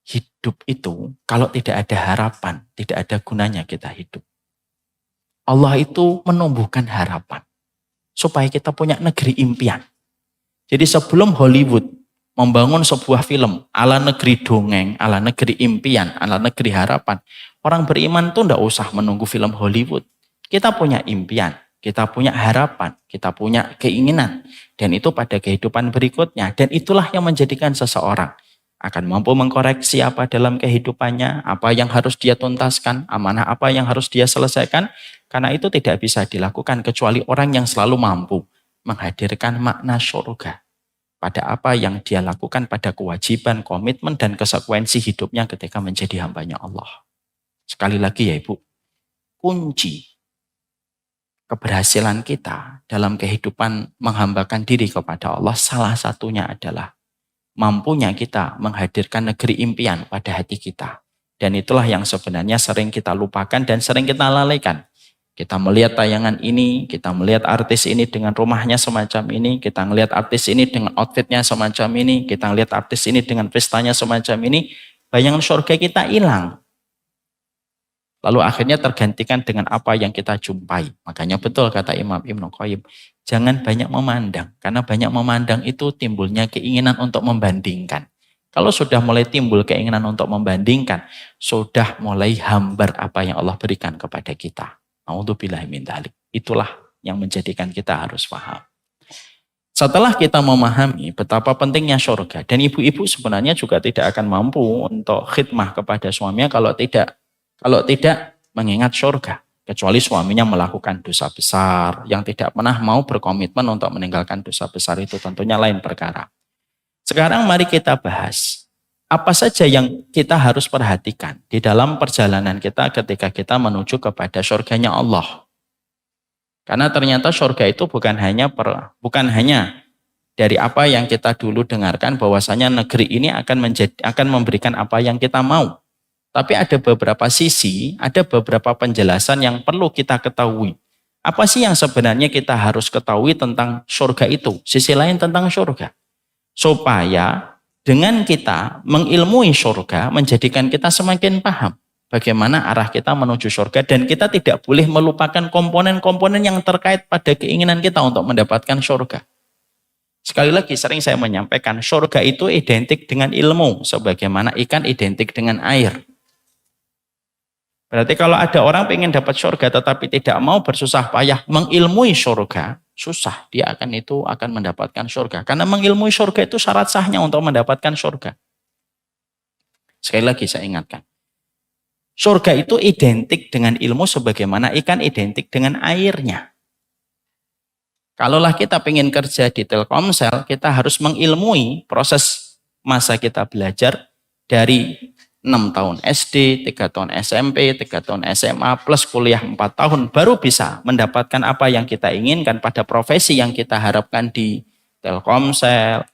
Hidup itu kalau tidak ada harapan, tidak ada gunanya kita hidup. Allah itu menumbuhkan harapan supaya kita punya negeri impian. Jadi sebelum Hollywood membangun sebuah film ala negeri dongeng, ala negeri impian, ala negeri harapan, orang beriman tuh tidak usah menunggu film Hollywood. Kita punya impian, kita punya harapan, kita punya keinginan. Dan itu pada kehidupan berikutnya. Dan itulah yang menjadikan seseorang akan mampu mengkoreksi apa dalam kehidupannya, apa yang harus dia tuntaskan, amanah apa yang harus dia selesaikan. Karena itu tidak bisa dilakukan kecuali orang yang selalu mampu menghadirkan makna surga pada apa yang dia lakukan, pada kewajiban, komitmen, dan konsekuensi hidupnya ketika menjadi hambanya Allah. Sekali lagi ya Ibu, kunci keberhasilan kita dalam kehidupan menghambakan diri kepada Allah, salah satunya adalah mampunya kita menghadirkan negeri impian pada hati kita. Dan itulah yang sebenarnya sering kita lupakan dan sering kita lalaikan. Kita melihat tayangan ini, kita melihat artis ini dengan rumahnya semacam ini, kita melihat artis ini dengan outfitnya semacam ini, kita melihat artis ini dengan pestanya semacam ini, bayangan surga kita hilang. Lalu akhirnya tergantikan dengan apa yang kita jumpai. Makanya betul kata Imam Ibnu Qayyim, jangan banyak memandang. Karena banyak memandang itu timbulnya keinginan untuk membandingkan. Kalau sudah mulai timbul keinginan untuk membandingkan, sudah mulai hambar apa yang Allah berikan kepada kita. Na'udzubillahi min dzalik. Itulah yang menjadikan kita harus paham. Setelah kita memahami betapa pentingnya surga, dan ibu-ibu sebenarnya juga tidak akan mampu untuk khidmah kepada suaminya kalau tidak mengingat surga. Kecuali suaminya melakukan dosa besar yang tidak pernah mau berkomitmen untuk meninggalkan dosa besar itu, tentunya lain perkara. Sekarang mari kita bahas apa saja yang kita harus perhatikan di dalam perjalanan kita ketika kita menuju kepada surganya Allah. Karena ternyata surga itu bukan hanya dari apa yang kita dulu dengarkan bahwasanya negeri ini akan memberikan apa yang kita mau. Tapi ada beberapa sisi, ada beberapa penjelasan yang perlu kita ketahui. Apa sih yang sebenarnya kita harus ketahui tentang surga itu? Sisi lain tentang surga. Supaya dengan kita mengilmui surga menjadikan kita semakin paham bagaimana arah kita menuju surga. Dan kita tidak boleh melupakan komponen-komponen yang terkait pada keinginan kita untuk mendapatkan surga. Sekali lagi sering saya menyampaikan, surga itu identik dengan ilmu. Sebagaimana ikan identik dengan air. Berarti kalau ada orang pengen dapat surga tetapi tidak mau bersusah payah mengilmui surga, susah dia akan mendapatkan surga. Karena mengilmui surga itu syarat sahnya untuk mendapatkan surga. Sekali lagi saya ingatkan. Surga itu identik dengan ilmu sebagaimana ikan identik dengan airnya. Kalaulah kita pengen kerja di Telkomsel, kita harus mengilmui proses masa kita belajar dari 6 tahun SD, 3 tahun SMP, 3 tahun SMA, plus kuliah 4 tahun, baru bisa mendapatkan apa yang kita inginkan pada profesi yang kita harapkan di Telkomsel,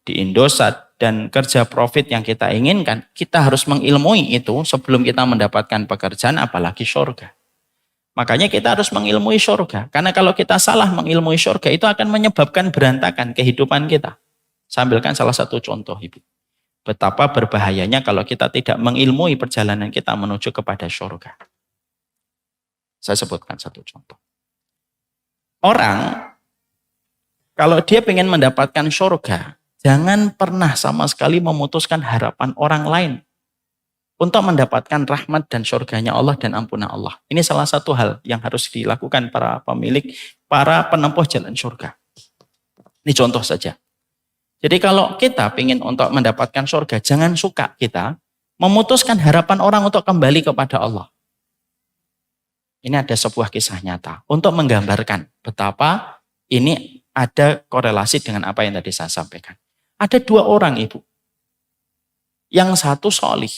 di Indosat, dan kerja profit yang kita inginkan. Kita harus mengilmui itu sebelum kita mendapatkan pekerjaan, apalagi surga. Makanya kita harus mengilmui surga. Karena kalau kita salah mengilmui surga, itu akan menyebabkan berantakan kehidupan kita. Sambilkan salah satu contoh, Ibu. Betapa berbahayanya kalau kita tidak mengilmui perjalanan kita menuju kepada surga. Saya sebutkan satu contoh. Orang, kalau dia ingin mendapatkan surga, jangan pernah sama sekali memutuskan harapan orang lain untuk mendapatkan rahmat dan surganya Allah dan ampunan Allah. Ini salah satu hal yang harus dilakukan para para penempuh jalan surga. Ini contoh saja. Jadi kalau kita ingin untuk mendapatkan surga, jangan suka kita memutuskan harapan orang untuk kembali kepada Allah. Ini ada sebuah kisah nyata untuk menggambarkan betapa ini ada korelasi dengan apa yang tadi saya sampaikan. Ada dua orang ibu. Yang satu solih,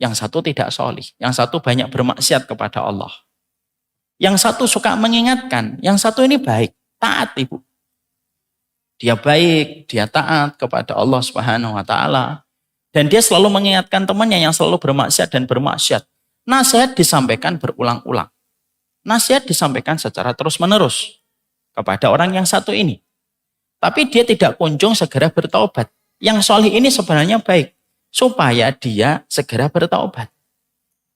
yang satu tidak solih. Yang satu banyak bermaksiat kepada Allah. Yang satu suka mengingatkan, yang satu ini baik, taat ibu. Dia baik, dia taat kepada Allah Subhanahu wa taala. Dan dia selalu mengingatkan temannya yang selalu bermaksiat dan bermaksiat. Nasihat disampaikan berulang-ulang. Nasihat disampaikan secara terus-menerus kepada orang yang satu ini. Tapi dia tidak kunjung segera bertaubat. Yang solih ini sebenarnya baik, supaya dia segera bertaubat.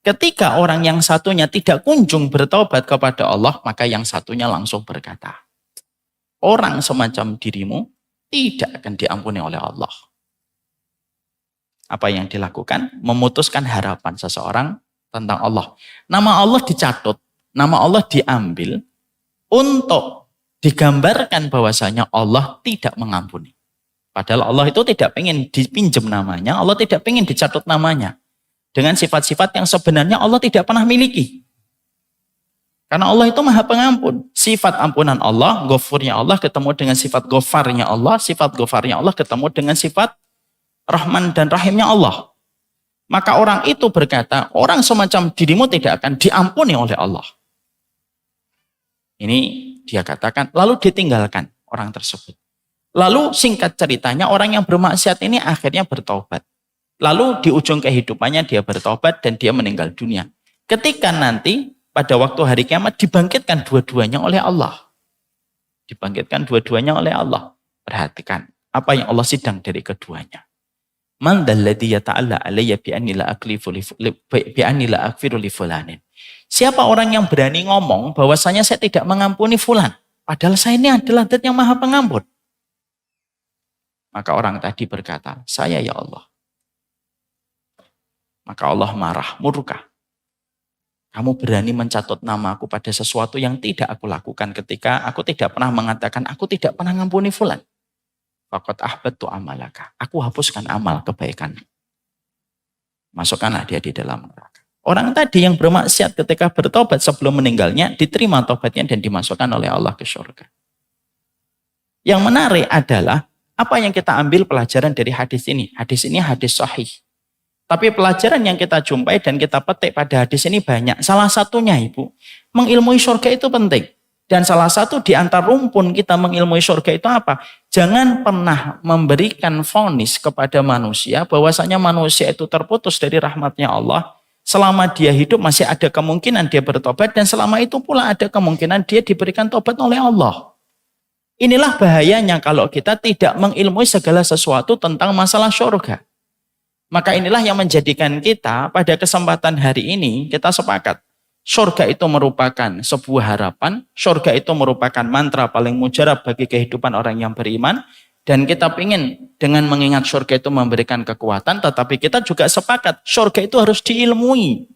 Ketika orang yang satunya tidak kunjung bertaubat kepada Allah, maka yang satunya langsung berkata, orang semacam dirimu tidak akan diampuni oleh Allah. Apa yang dilakukan? Memutuskan harapan seseorang tentang Allah. Nama Allah dicatut, nama Allah diambil untuk digambarkan bahwasanya Allah tidak mengampuni. Padahal Allah itu tidak pengen dipinjam namanya, Allah tidak pengen dicatut namanya. Dengan sifat-sifat yang sebenarnya Allah tidak pernah miliki. Karena Allah itu maha pengampun. Sifat ampunan Allah, ghafurnya Allah ketemu dengan sifat ghafarnya Allah, sifat ghafarnya Allah ketemu dengan sifat Rahman dan Rahimnya Allah. Maka orang itu berkata, orang semacam dirimu tidak akan diampuni oleh Allah. Ini dia katakan, lalu ditinggalkan orang tersebut. Lalu singkat ceritanya orang yang bermaksiat ini akhirnya bertobat. Lalu di ujung kehidupannya dia bertobat dan dia meninggal dunia. Ketika nanti pada waktu hari kiamat dibangkitkan dua-duanya oleh Allah. Dibangkitkan dua-duanya oleh Allah. Perhatikan apa yang Allah sidang dari keduanya. Man dalladhi yata'alla alayya bi'anni la akfiru li fulanin. Siapa orang yang berani ngomong bahwasanya saya tidak mengampuni fulan. Padahal saya ini adalah zat yang maha pengampun. Maka orang tadi berkata, saya ya Allah. Maka Allah marah, murka. Kamu berani mencatut namaku pada sesuatu yang tidak aku lakukan ketika aku tidak pernah mengatakan, aku tidak pernah ngampuni fulan. Faqad ahbattu amalaka. Aku hapuskan amal kebaikan. Masukkanlah dia di dalam neraka. Orang tadi yang bermaksiat ketika bertobat sebelum meninggalnya, diterima tobatnya dan dimasukkan oleh Allah ke surga. Yang menarik adalah, apa yang kita ambil pelajaran dari hadis ini? Hadis ini hadis sahih. Tapi pelajaran yang kita jumpai dan kita petik pada hadis ini banyak. Salah satunya ibu, mengilmui surga itu penting. Dan salah satu di antara rumpun kita mengilmui surga itu apa? Jangan pernah memberikan vonis kepada manusia bahwasanya manusia itu terputus dari rahmatnya Allah. Selama dia hidup masih ada kemungkinan dia bertobat dan selama itu pula ada kemungkinan dia diberikan tobat oleh Allah. Inilah bahayanya kalau kita tidak mengilmui segala sesuatu tentang masalah surga. Maka inilah yang menjadikan kita pada kesempatan hari ini kita sepakat. Surga itu merupakan sebuah harapan. Surga itu merupakan mantra paling mujarab bagi kehidupan orang yang beriman. Dan kita ingin dengan mengingat surga itu memberikan kekuatan. Tetapi kita juga sepakat surga itu harus diilmui.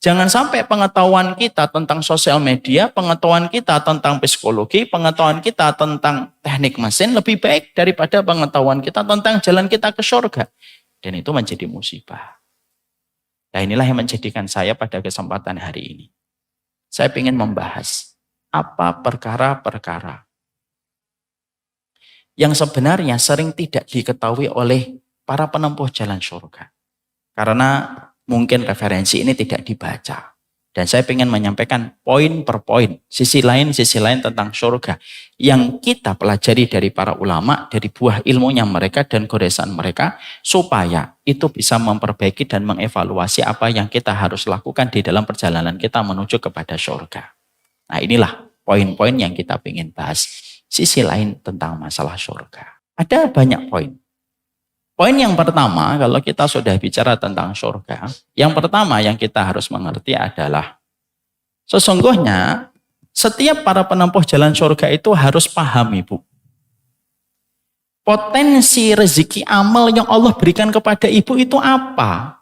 Jangan sampai pengetahuan kita tentang sosial media, pengetahuan kita tentang psikologi, pengetahuan kita tentang teknik mesin lebih baik daripada pengetahuan kita tentang jalan kita ke surga. Dan itu menjadi musibah. Nah inilah yang menjadikan saya pada kesempatan hari ini. Saya ingin membahas apa perkara-perkara yang sebenarnya sering tidak diketahui oleh para penempuh jalan surga. Karena mungkin referensi ini tidak dibaca. Dan saya ingin menyampaikan poin per poin, sisi lain tentang surga yang kita pelajari dari para ulama, dari buah ilmunya mereka dan goresan mereka, supaya itu bisa memperbaiki dan mengevaluasi apa yang kita harus lakukan di dalam perjalanan kita menuju kepada surga. Nah inilah poin-poin yang kita ingin bahas, sisi lain tentang masalah surga. Ada banyak poin. Poin yang pertama, kalau kita sudah bicara tentang surga, yang pertama yang kita harus mengerti adalah sesungguhnya setiap para penempuh jalan surga itu harus paham ibu. Potensi rezeki amal yang Allah berikan kepada ibu itu apa?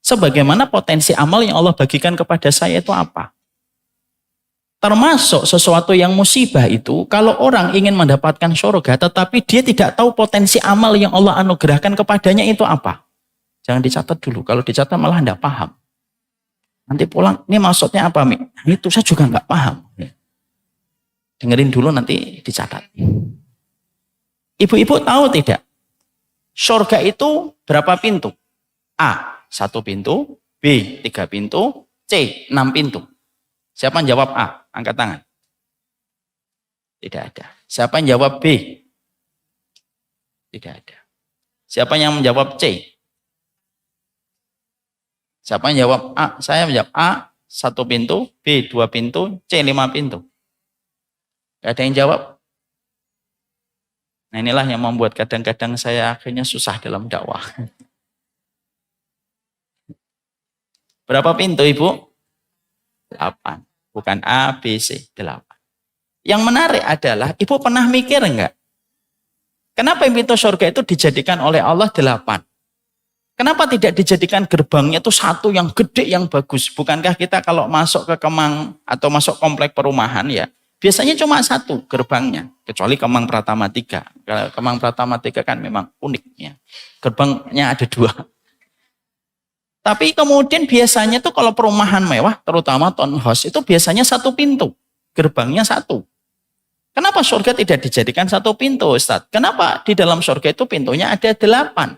Sebagaimana potensi amal yang Allah bagikan kepada saya itu apa? Termasuk sesuatu yang musibah itu, kalau orang ingin mendapatkan surga, tetapi dia tidak tahu potensi amal yang Allah anugerahkan kepadanya itu apa. Jangan dicatat dulu, kalau dicatat malah tidak paham. Nanti pulang, ini maksudnya apa Mi? Nah, itu saya juga nggak paham. Dengerin dulu nanti dicatat. Ibu-ibu tahu tidak? Surga itu berapa pintu? A, 1 pintu. B, 3 pintu. C, 6 pintu. Siapa yang jawab A? Angkat tangan. Tidak ada. Siapa yang jawab B? Tidak ada. Siapa yang menjawab C? Siapa yang jawab A? Saya menjawab A, 1 pintu. B, 2 pintu. C, 5 pintu. Gak ada yang jawab. Nah, inilah yang membuat kadang-kadang saya akhirnya susah dalam dakwah. Berapa pintu, Ibu? 8. Bukan A, B, C. 8. Yang menarik adalah, Ibu pernah mikir enggak? Kenapa pintu surga itu dijadikan oleh Allah 8? Kenapa tidak dijadikan gerbangnya itu 1 yang gede, yang bagus? Bukankah kita kalau masuk ke Kemang atau masuk komplek perumahan ya, biasanya cuma 1 gerbangnya. Kecuali Kemang Pratama 3. Kemang Pratama 3 kan memang unik ya. Gerbangnya ada 2. Tapi kemudian biasanya tuh kalau perumahan mewah, terutama townhouse, itu biasanya 1 pintu. Gerbangnya 1. Kenapa surga tidak dijadikan 1 pintu, Ustadz? Kenapa di dalam surga itu pintunya ada 8?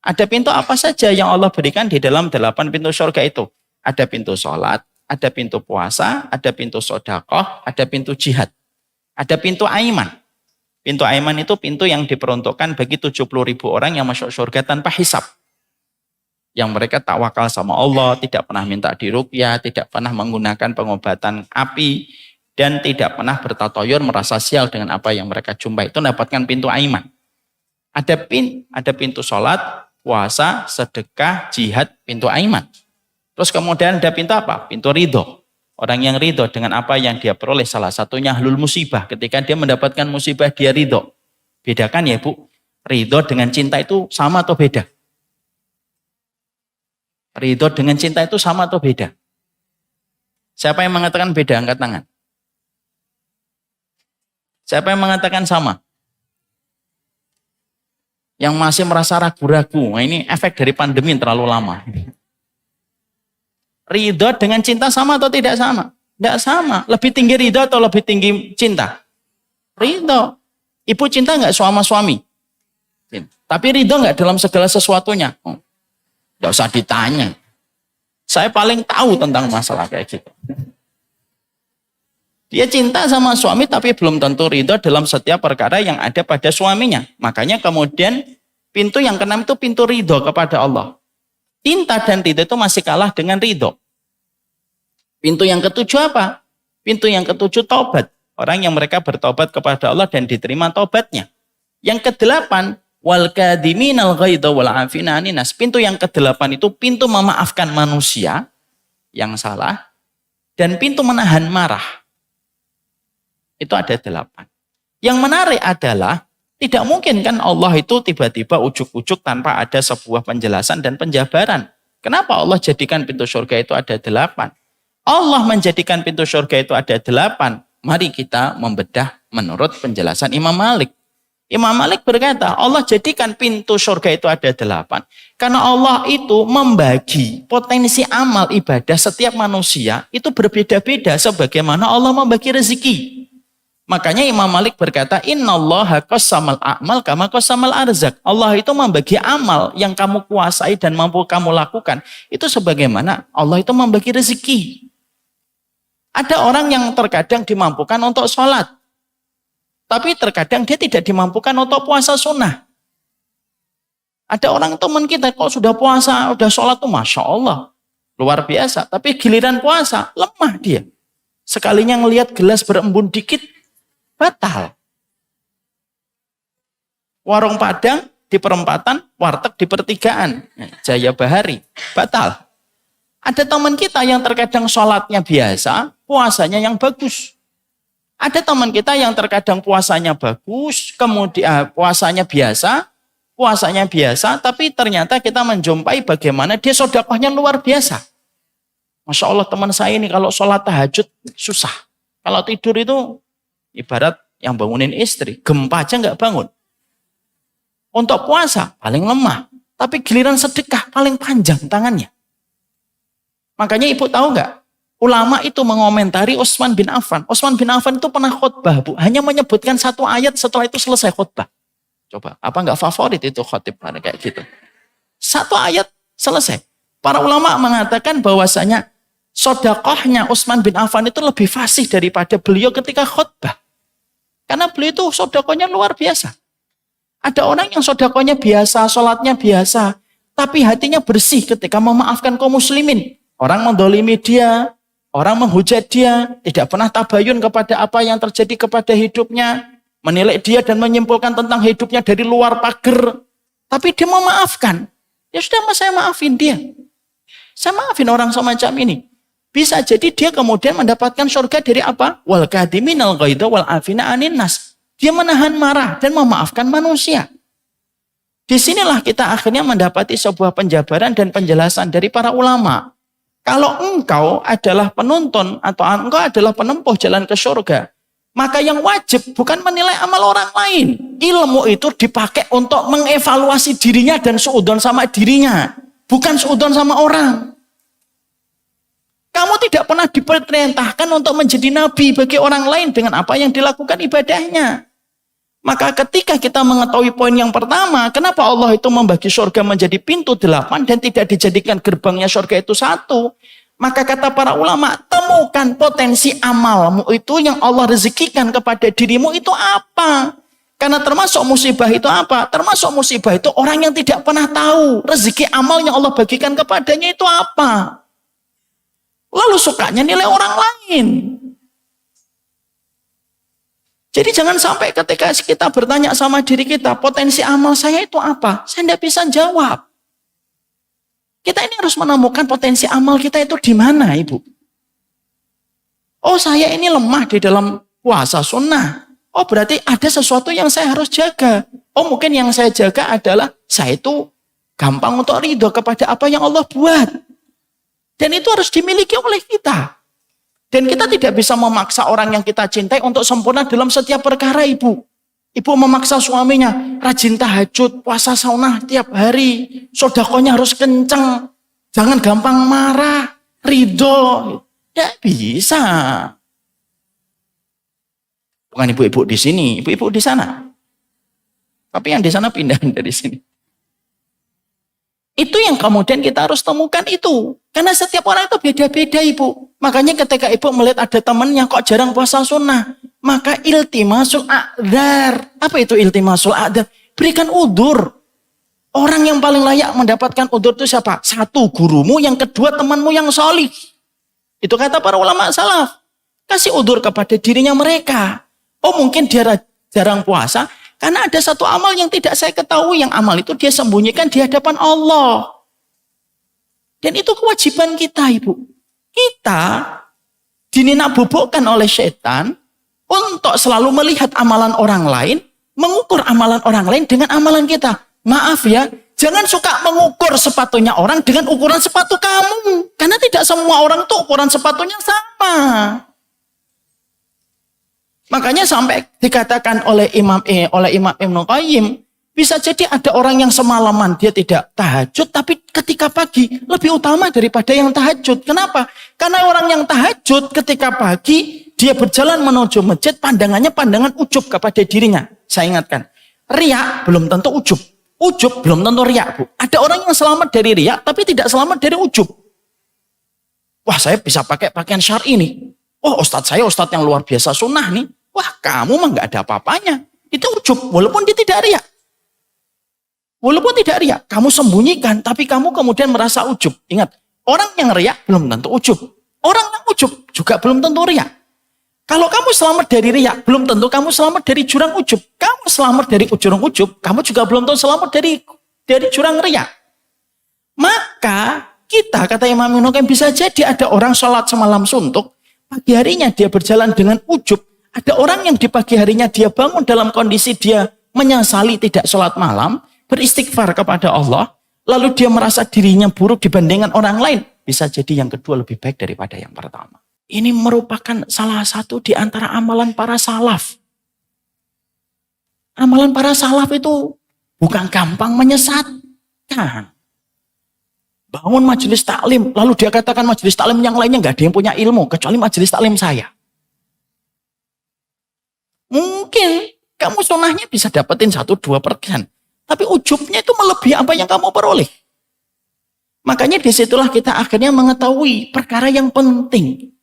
Ada pintu apa saja yang Allah berikan di dalam 8 pintu surga itu? Ada pintu sholat, ada pintu puasa, ada pintu sedekah, ada pintu jihad. Ada pintu aiman. Pintu aiman itu pintu yang diperuntukkan bagi 70.000 orang yang masuk surga tanpa hisab. Yang mereka tawakal sama Allah, tidak pernah minta diruqyah, tidak pernah menggunakan pengobatan api, dan tidak pernah bertatoyur merasa sial dengan apa yang mereka jumpai. Itu mendapatkan pintu aiman. Ada pintu sholat, puasa, sedekah, jihad, pintu aiman. Terus kemudian ada pintu apa? Pintu ridho. Orang yang ridho dengan apa yang dia peroleh, salah satunya ahlul musibah. Ketika dia mendapatkan musibah, dia ridho. Bedakan ya Bu, ridho dengan cinta itu sama atau beda? Ridho dengan cinta itu sama atau beda? Siapa yang mengatakan beda? Angkat tangan. Siapa yang mengatakan sama? Yang masih merasa ragu-ragu. Nah, ini efek dari pandemi terlalu lama. Ridho dengan cinta sama atau tidak sama? Tidak sama. Lebih tinggi ridho atau lebih tinggi cinta? Ridho. Ibu cinta nggak sama suami? Tapi ridho nggak dalam segala sesuatunya? Nggak usah ditanya. Saya paling tahu tentang masalah kayak gitu. Dia cinta sama suami tapi belum tentu ridho dalam setiap perkara yang ada pada suaminya. Makanya kemudian pintu yang keenam itu pintu ridho kepada Allah. Cinta dan ridho itu masih kalah dengan ridho. Pintu yang ketujuh apa? Pintu yang ketujuh taubat. Orang yang mereka bertobat kepada Allah dan diterima taubatnya. Yang kedelapan, wal kadhiminal ghaidha wal 'afina 'anin nas. Pintu yang kedelapan itu pintu memaafkan manusia yang salah dan pintu menahan marah. Itu ada 8. Yang menarik adalah tidak mungkin kan Allah itu tiba-tiba ujuk-ujuk tanpa ada sebuah penjelasan dan penjabaran. Kenapa Allah jadikan pintu surga itu ada 8? Allah menjadikan pintu surga itu ada 8. Mari kita membedah menurut penjelasan Imam Malik. Imam Malik berkata, Allah jadikan pintu surga itu ada 8. Karena Allah itu membagi potensi amal ibadah setiap manusia itu berbeda-beda sebagaimana Allah membagi rezeki. Makanya Imam Malik berkata, innallaha qassamal a'mal kama qassamal arzak. Allah itu membagi amal yang kamu kuasai dan mampu kamu lakukan. Itu sebagaimana Allah itu membagi rezeki. Ada orang yang terkadang dimampukan untuk sholat. Tapi terkadang dia tidak dimampukan untuk puasa sunnah. Ada orang teman kita kok sudah puasa, sudah sholat tuh Masya Allah. Luar biasa. Tapi giliran puasa, lemah dia. Sekalinya ngelihat gelas berembun dikit, batal. Warung Padang di perempatan, warteg di pertigaan. Jaya Bahari, batal. Ada teman kita yang terkadang sholatnya biasa, puasanya yang bagus. Ada teman kita yang terkadang puasanya bagus, kemudian puasanya biasa, tapi ternyata kita menjumpai bagaimana dia sedekahnya luar biasa. Masya Allah teman saya ini kalau sholat tahajud susah. Kalau tidur itu ibarat yang bangunin istri, gempa aja nggak bangun. Untuk puasa paling lemah, tapi giliran sedekah paling panjang tangannya. Makanya ibu tahu nggak? ulama itu mengomentari Utsman bin Affan. Utsman bin Affan itu pernah khutbah, Bu. Hanya menyebutkan satu ayat, setelah itu selesai khutbah. Coba, apa enggak favorit itu khotib kayak gitu? Satu ayat, selesai. Para ulama mengatakan bahwasanya sodakohnya Utsman bin Affan itu lebih fasih daripada beliau ketika khutbah. Karena beliau itu sodakohnya luar biasa. Ada orang yang sodakohnya biasa, sholatnya biasa, tapi hatinya bersih ketika memaafkan kaum muslimin. Orang mendolimi dia, orang menghujat dia, tidak pernah tabayun kepada apa yang terjadi kepada hidupnya, menilai dia dan menyimpulkan tentang hidupnya dari luar pagar. Tapi dia memaafkan. Ya sudah, saya maafin dia. Saya maafin orang semacam ini. Bisa jadi dia kemudian mendapatkan surga dari apa? Wal kadhiminal ghaidha wal afina anin nas. Dia menahan marah dan memaafkan manusia. Disinilah kita akhirnya mendapati sebuah penjabaran dan penjelasan dari para ulama. Kalau engkau adalah penuntun atau engkau adalah penempuh jalan ke surga, maka yang wajib bukan menilai amal orang lain. Ilmu itu dipakai untuk mengevaluasi dirinya dan suudzon sama dirinya. Bukan suudzon sama orang. Kamu tidak pernah diperintahkan untuk menjadi nabi bagi orang lain dengan apa yang dilakukan ibadahnya. Maka ketika kita mengetahui poin yang pertama, kenapa Allah itu membagi surga menjadi pintu 8 dan tidak dijadikan gerbangnya surga itu 1? Maka kata para ulama, temukan potensi amalmu itu yang Allah rezekikan kepada dirimu itu apa? Karena termasuk musibah itu apa? Termasuk musibah itu orang yang tidak pernah tahu rezeki amal yang Allah bagikan kepadanya itu apa. Lalu sukanya nilai orang lain. Jadi jangan sampai ketika kita bertanya sama diri kita, potensi amal saya itu apa? Saya tidak bisa jawab. Kita ini harus menemukan potensi amal kita itu di mana, Ibu. Oh, saya ini lemah di dalam puasa sunnah. Oh, berarti ada sesuatu yang saya harus jaga. Oh, mungkin yang saya jaga adalah saya itu gampang untuk ridho kepada apa yang Allah buat. Dan itu harus dimiliki oleh kita. Dan kita tidak bisa memaksa orang yang kita cintai untuk sempurna dalam setiap perkara, Ibu. Ibu memaksa suaminya, rajin tahajud, puasa saunah tiap hari, sodakonya harus kenceng, jangan gampang marah, ridho. Tidak bisa. Bukan ibu-ibu di sini, ibu-ibu di sana. Tapi yang di sana pindah dari sini. Itu yang kemudian kita harus temukan itu. Karena setiap orang itu beda-beda, Ibu. Makanya ketika Ibu melihat ada temannya kok jarang puasa sunnah, maka iltimasul a'dzar. Apa itu iltimasul a'dzar? Berikan udzur. Orang yang paling layak mendapatkan udzur itu siapa? Satu, gurumu. Yang kedua, temanmu yang solih. Itu kata para ulama salaf. Kasih udzur kepada dirinya mereka. Oh, mungkin dia jarang puasa karena ada satu amal yang tidak saya ketahui. Yang amal itu dia sembunyikan di hadapan Allah. Dan itu kewajiban kita, Ibu. Kita dininabubukkan oleh setan untuk selalu melihat amalan orang lain, mengukur amalan orang lain dengan amalan kita. Maaf ya, jangan suka mengukur sepatunya orang dengan ukuran sepatu kamu. Karena tidak semua orang itu ukuran sepatunya sama. Makanya sampai dikatakan oleh Imam Ibnu Qayyim, bisa jadi ada orang yang semalaman dia tidak tahajud, tapi ketika pagi lebih utama daripada yang tahajud. Kenapa? Karena orang yang tahajud ketika pagi, dia berjalan menuju masjid, pandangannya pandangan ujub kepada dirinya. Saya ingatkan, riak belum tentu ujub. Ujub belum tentu riak, Bu. Ada orang yang selamat dari riak, tapi tidak selamat dari ujub. Wah, saya bisa pakai pakaian syar'i nih. Oh, ustadz saya ustadz yang luar biasa sunnah nih. Wah, kamu mah nggak ada apa-apanya. Itu ujub, walaupun dia tidak riak. Walaupun tidak riak, kamu sembunyikan, tapi kamu kemudian merasa ujub. Ingat, orang yang riak belum tentu ujub. Orang yang ujub juga belum tentu riak. Kalau kamu selamat dari riak, belum tentu kamu selamat dari jurang ujub. Kamu selamat dari jurang ujub, kamu juga belum tentu selamat dari jurang riak. Maka kita, kata Imam Ibnu Qayyim, bisa jadi ada orang sholat semalam suntuk, pagi harinya dia berjalan dengan ujub. Ada orang yang di pagi harinya dia bangun dalam kondisi dia menyesali tidak sholat malam, beristighfar kepada Allah, lalu dia merasa dirinya buruk dibandingkan orang lain. Bisa jadi yang kedua lebih baik daripada yang pertama. Ini merupakan salah satu di antara amalan para salaf. Amalan para salaf itu bukan gampang menyesatkan. bangun majelis taklim, lalu dia katakan majelis taklim yang lainnya nggak ada yang punya ilmu kecuali majelis taklim saya. Mungkin kamu sunnahnya bisa dapetin 1-2%, tapi ujubnya itu melebihi apa yang kamu peroleh. Makanya disitulah kita akhirnya mengetahui perkara yang penting.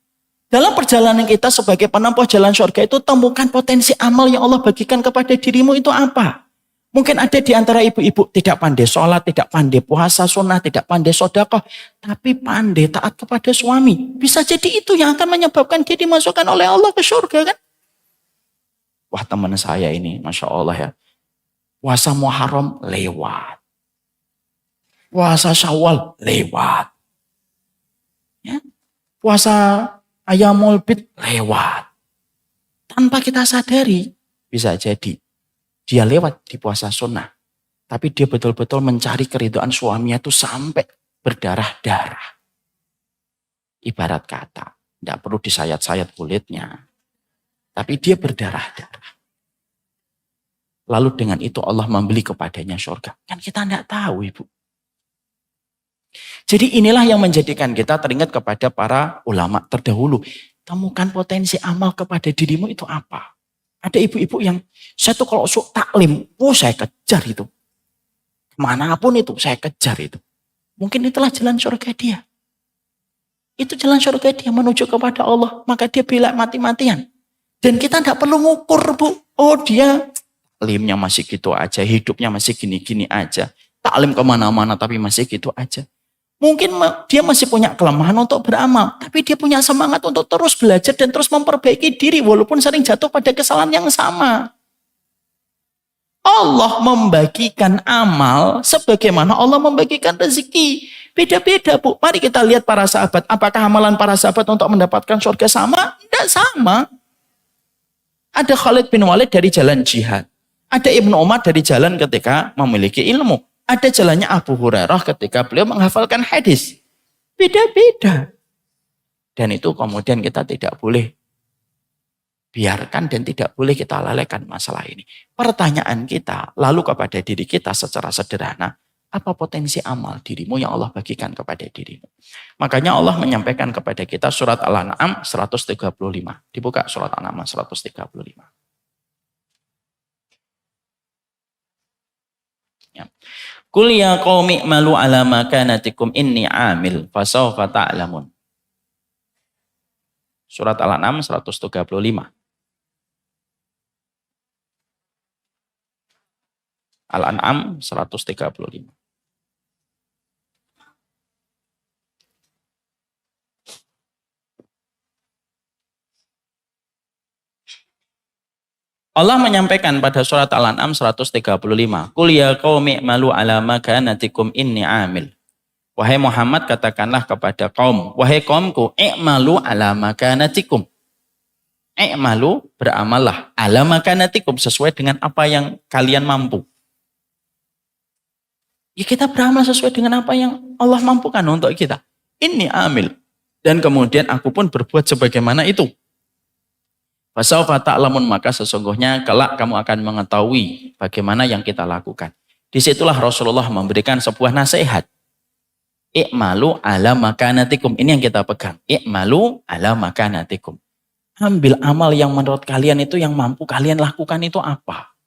Dalam perjalanan kita sebagai penempuh jalan surga itu, temukan potensi amal yang Allah bagikan kepada dirimu itu apa. Mungkin ada di antara ibu-ibu tidak pandai sholat, tidak pandai puasa sunnah, tidak pandai sedekah, tapi pandai taat kepada suami. Bisa jadi itu yang akan menyebabkan dia dimasukkan oleh Allah ke surga kan. Wah, teman saya ini, Masya Allah ya. Puasa Muharram lewat. Puasa Syawal lewat. Ya. Puasa Ayamul Bid lewat. Tanpa kita sadari, bisa jadi dia lewat di puasa sunnah. Tapi dia betul-betul mencari keridhaan suaminya itu sampai berdarah-darah. Ibarat kata, tidak perlu disayat-sayat kulitnya. Tapi dia berdarah-darah. Lalu dengan itu Allah membeli kepadanya surga. Kan kita tidak tahu, Ibu. Jadi inilah yang menjadikan kita teringat kepada para ulama terdahulu. Temukan potensi amal kepada dirimu itu apa. Ada ibu-ibu yang, saya tuh kalau taklim, saya kejar itu. Manapun itu, saya kejar itu. Mungkin itulah jalan surga dia. Itu jalan surga dia menuju kepada Allah. Maka dia bela mati-matian. Dan kita tidak perlu ngukur, Bu. Oh, dia taklimnya masih gitu aja, hidupnya masih gini-gini aja. Taklim kemana-mana tapi masih gitu aja. Mungkin dia masih punya kelemahan untuk beramal, tapi dia punya semangat untuk terus belajar dan terus memperbaiki diri walaupun sering jatuh pada kesalahan yang sama. Allah membagikan amal sebagaimana Allah membagikan rezeki. Beda-beda, Bu. Mari kita lihat para sahabat. Apakah amalan para sahabat untuk mendapatkan surga sama? Tidak sama. Ada Khalid bin Walid dari jalan jihad. Ada Ibnu Umar dari jalan ketika memiliki ilmu. Ada jalannya Abu Hurairah ketika beliau menghafalkan hadis. Beda-beda. Dan itu kemudian kita tidak boleh biarkan dan tidak boleh kita lalaikan masalah ini. Pertanyaan kita lalu kepada diri kita secara sederhana. Apa potensi amal dirimu yang Allah bagikan kepada dirimu? Makanya Allah menyampaikan kepada kita surat Al-An'am 135. Dibuka surat Al-An'am 135. Ya. Qul ya qaumi malu ala makanatikum inni amil fasawfa ta'lamun. Surat Al-An'am 135. Al-An'am 135. Allah menyampaikan pada surat Al-An'am 135. Qul ya qaumi malu ala makanatikum inni amil. Wahai Muhammad, katakanlah kepada kaum, wahai kaumku, i'malu ala makanatikum. I'malu, beramallah, ala makanatikum, sesuai dengan apa yang kalian mampu. Ya, kita beramal sesuai dengan apa yang Allah mampukan untuk kita. Inni amil. Dan kemudian aku pun berbuat sebagaimana itu. Fasawfa ta'lamun, maka sesungguhnya kelak kamu akan mengetahui bagaimana yang kita lakukan. Disitulah Rasulullah memberikan sebuah nasihat. I'malu ala makanatikum. Ini yang kita pegang. I'malu ala makanatikum. Ambil amal yang menurut kalian itu yang mampu kalian lakukan itu apa.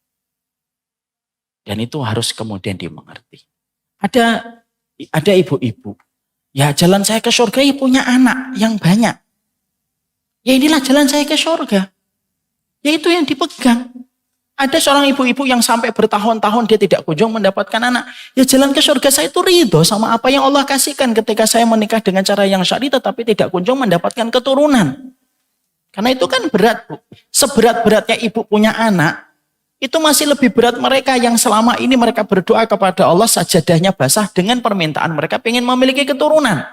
Dan itu harus kemudian dimengerti. Ada ibu-ibu. Ya, jalan saya ke surga ya punya anak yang banyak. Ya inilah jalan saya ke surga. Ya itu yang dipegang. Ada seorang ibu-ibu yang sampai bertahun-tahun dia tidak kunjung mendapatkan anak. Ya jalan ke surga saya itu ridho sama apa yang Allah kasihkan ketika saya menikah dengan cara yang syar'i tetapi tidak kunjung mendapatkan keturunan. Karena itu kan berat, Bu. Seberat-beratnya ibu punya anak, itu masih lebih berat mereka yang selama ini mereka berdoa kepada Allah sajadahnya basah dengan permintaan mereka ingin memiliki keturunan.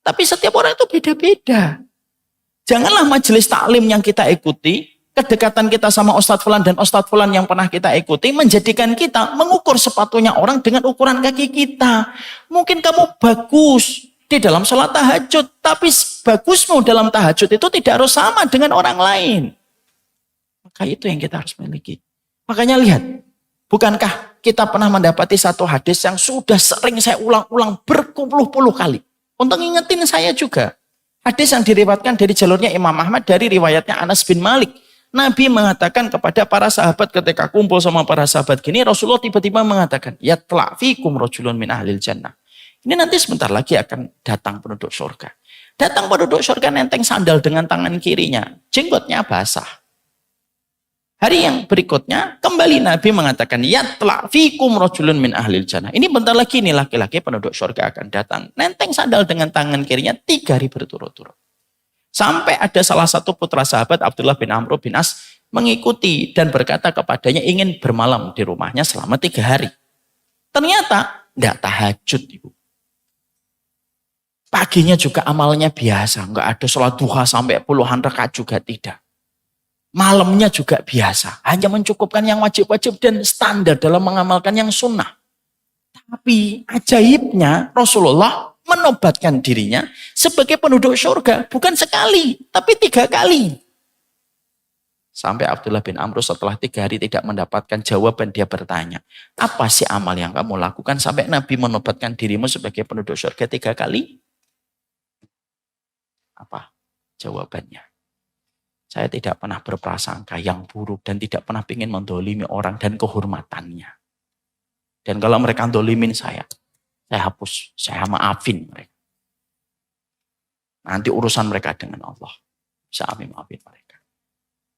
Tapi setiap orang itu beda-beda. Janganlah majelis taklim yang kita ikuti, kedekatan kita sama Ustadz Fulan dan Ustadz Fulan yang pernah kita ikuti, menjadikan kita mengukur sepatunya orang dengan ukuran kaki kita. Mungkin kamu bagus di dalam sholat tahajud, tapi bagusmu dalam tahajud itu tidak harus sama dengan orang lain. Maka itu yang kita harus miliki. Makanya lihat, bukankah kita pernah mendapati satu hadis yang sudah sering saya ulang-ulang berpuluh-puluh kali. Untuk ngingetin saya juga. Hadis yang diriwayatkan dari jalurnya Imam Ahmad dari riwayatnya Anas bin Malik. Nabi mengatakan kepada para sahabat ketika kumpul sama para sahabat gini, Rasulullah tiba-tiba mengatakan, "Yatla' fikum rajulun min ahlil jannah." Ini nanti sebentar lagi akan datang penduduk surga. Datang penduduk surga nenteng sandal dengan tangan kirinya, jenggotnya basah. Hari yang berikutnya kembali Nabi mengatakan, "Yatla' fikum rajulun min ahlil jannah." Ini bentar lagi nih laki-laki penduduk surga akan datang, nenteng sandal dengan tangan kirinya 3 hari berturut-turut. Sampai ada salah satu putra sahabat Abdullah bin Amr bin As mengikuti dan berkata kepadanya ingin bermalam di rumahnya selama 3 hari. Ternyata tidak tahajud, Ibu. Paginya juga amalnya biasa, nggak ada sholat duha sampai puluhan rakaat juga tidak. Malamnya juga biasa, hanya mencukupkan yang wajib-wajib dan standar dalam mengamalkan yang sunnah. Tapi ajaibnya Rasulullah menobatkan dirinya sebagai penduduk surga. Bukan sekali, tapi 3 kali. Sampai Abdullah bin Amr setelah 3 hari tidak mendapatkan jawaban, dia bertanya, apa sih amal yang kamu lakukan sampai Nabi menobatkan dirimu sebagai penduduk surga 3 kali? Apa jawabannya? Saya tidak pernah berprasangka yang buruk dan tidak pernah ingin mendolimi orang dan kehormatannya. Dan kalau mereka dolimin saya hapus, saya maafin mereka. Nanti urusan mereka dengan Allah. Bisa maafin mereka.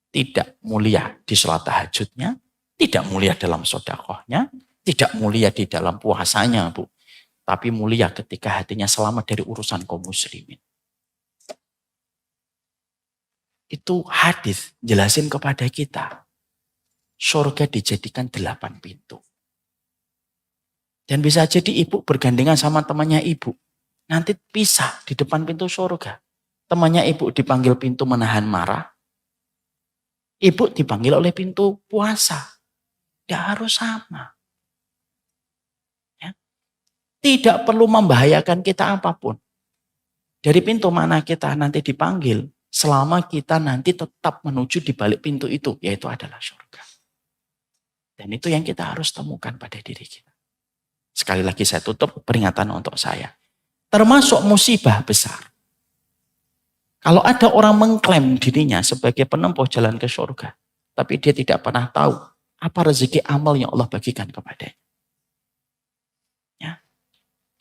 Tidak mulia di sholat tahajudnya, tidak mulia dalam sedekahnya, tidak mulia di dalam puasanya, Bu. Tapi mulia ketika hatinya selamat dari urusan kaum muslimin. Itu hadis jelasin kepada kita. Surga dijadikan 8 pintu. Dan bisa jadi ibu bergandengan sama temannya ibu. Nanti pisah di depan pintu surga. Temannya ibu dipanggil pintu menahan marah. Ibu dipanggil oleh pintu puasa. Tidak harus sama. Ya. Tidak perlu membahayakan kita apapun. Dari pintu mana kita nanti dipanggil. Selama kita nanti tetap menuju di balik pintu itu. Yaitu adalah surga. Dan itu yang kita harus temukan pada diri kita. Sekali lagi saya tutup peringatan untuk saya. Termasuk musibah besar. Kalau ada orang mengklaim dirinya sebagai penempuh jalan ke surga. Tapi dia tidak pernah tahu apa rezeki amal yang Allah bagikan kepadanya. Ya.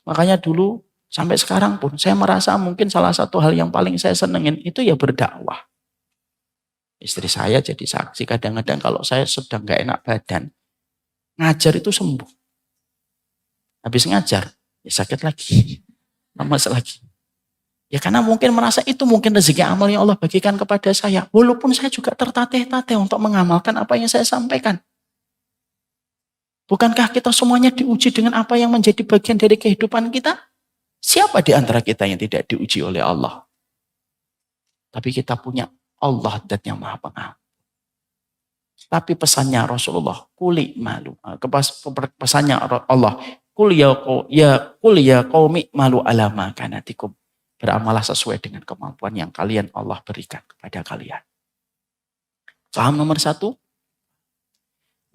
Makanya dulu sampai sekarang pun saya merasa mungkin salah satu hal yang paling saya senengin itu ya berdakwah. Istri saya jadi saksi kadang-kadang kalau saya sedang gak enak badan. Ngajar itu sembuh. Habis ngajar, ya sakit lagi. Lemas lagi. Ya karena mungkin merasa itu mungkin rezeki amal yang Allah bagikan kepada saya. Walaupun saya juga tertatih-tatih untuk mengamalkan apa yang saya sampaikan. Bukankah kita semuanya diuji dengan apa yang menjadi bagian dari kehidupan kita? Siapa di antara kita yang tidak diuji oleh Allah? Tapi kita punya Allah dan yang maha pengampun. Tapi pesannya Rasulullah, kuli malu. Pesannya Allah, Kul ya qaumi malu ala ma kanatikum. Beramalah sesuai dengan kemampuan yang kalian Allah berikan kepada kalian. Paham nomor 1?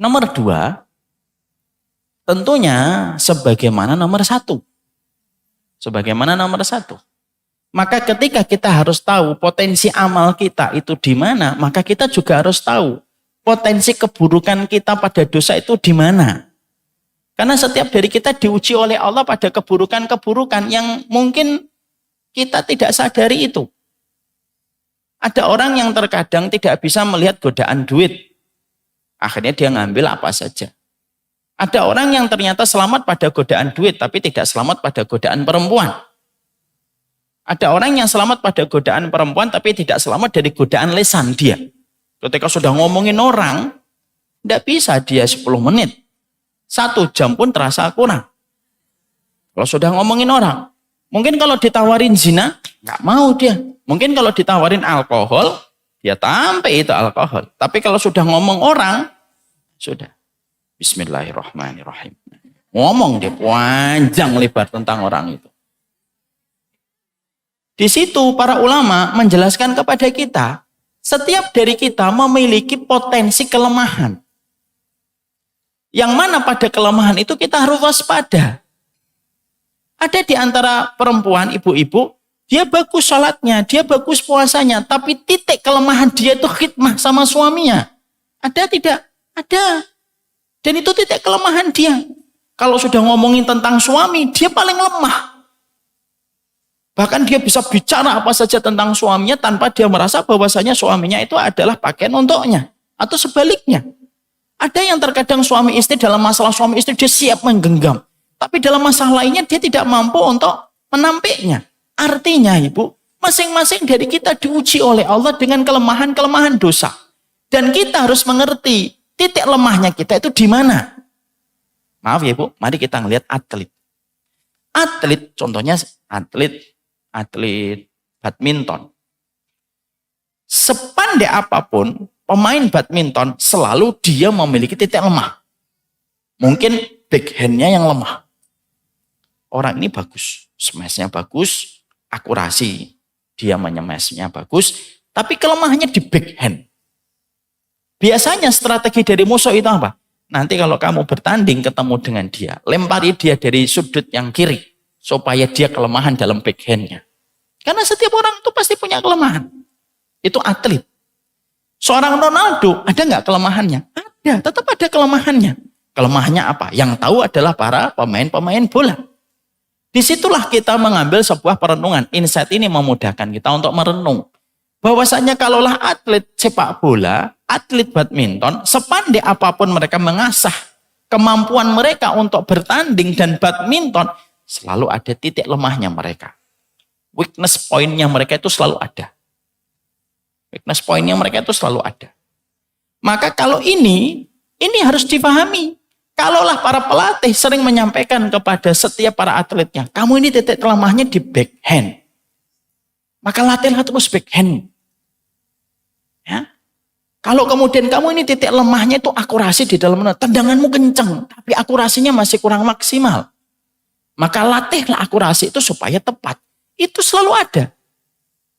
Nomor 2, tentunya sebagaimana nomor 1. Sebagaimana nomor 1. Maka ketika kita harus tahu potensi amal kita itu di mana, maka kita juga harus tahu potensi keburukan kita pada dosa itu di mana. Karena setiap dari kita diuji oleh Allah pada keburukan-keburukan yang mungkin kita tidak sadari itu. Ada orang yang terkadang tidak bisa melihat godaan duit. Akhirnya dia ngambil apa saja. Ada orang yang ternyata selamat pada godaan duit tapi tidak selamat pada godaan perempuan. Ada orang yang selamat pada godaan perempuan tapi tidak selamat dari godaan lisan dia. Ketika sudah ngomongin orang, tidak bisa dia 10 menit. 1 jam pun terasa kurang. Kalau sudah ngomongin orang. Mungkin kalau ditawarin zina, nggak mau dia. Mungkin kalau ditawarin alkohol, dia tampil itu alkohol. Tapi kalau sudah ngomong orang, sudah. Bismillahirrahmanirrahim. Ngomong dia panjang lebar tentang orang itu. Di situ para ulama menjelaskan kepada kita, setiap dari kita memiliki potensi kelemahan. Yang mana pada kelemahan itu kita harus waspada. Ada di antara perempuan, ibu-ibu, dia bagus sholatnya, dia bagus puasanya, tapi titik kelemahan dia itu khidmah sama suaminya. Ada tidak? Ada. Dan itu titik kelemahan dia. Kalau sudah ngomongin tentang suami, dia paling lemah. Bahkan dia bisa bicara apa saja tentang suaminya tanpa dia merasa bahwasanya suaminya itu adalah pakaian untuknya. Atau sebaliknya. Ada yang terkadang suami istri dalam masalah suami istri dia siap menggenggam. Tapi dalam masalah lainnya dia tidak mampu untuk menampiknya. Artinya ibu, masing-masing dari kita diuji oleh Allah dengan kelemahan-kelemahan dosa. Dan kita harus mengerti titik lemahnya kita itu di mana. Maaf ya ibu, mari kita ngelihat atlet. Atlet, contohnya atlet badminton. Sepandai apapun pemain badminton selalu dia memiliki titik lemah. Mungkin backhandnya yang lemah. Orang ini bagus, smashnya bagus, akurasi dia menyemashnya bagus, tapi kelemahannya di backhand. Biasanya strategi dari musuh itu apa? Nanti kalau kamu bertanding ketemu dengan dia, lempari dia dari sudut yang kiri supaya dia kelemahan dalam backhandnya. Karena setiap orang itu pasti punya kelemahan. Itu atlet. Seorang Ronaldo, ada nggak kelemahannya? Ada, tetap ada kelemahannya. Kelemahannya apa? Yang tahu adalah para pemain-pemain bola. Disitulah kita mengambil sebuah perenungan. Insight ini memudahkan kita untuk merenung. Bahwasanya kalaulah atlet sepak bola, atlet badminton, sepandai apapun mereka mengasah kemampuan mereka untuk bertanding dan badminton, selalu ada titik lemahnya mereka. Weakness point-nya mereka itu selalu ada. Weakness point-nya mereka itu selalu ada. Maka kalau ini harus dipahami. Kalaulah para pelatih sering menyampaikan kepada setiap para atletnya, kamu ini titik lemahnya di backhand. Maka latihlah terus backhand. Ya. Kalau kemudian kamu ini titik lemahnya itu akurasi di dalam tendanganmu kenceng, tapi akurasinya masih kurang maksimal. Maka latihlah akurasi itu supaya tepat. Itu selalu ada.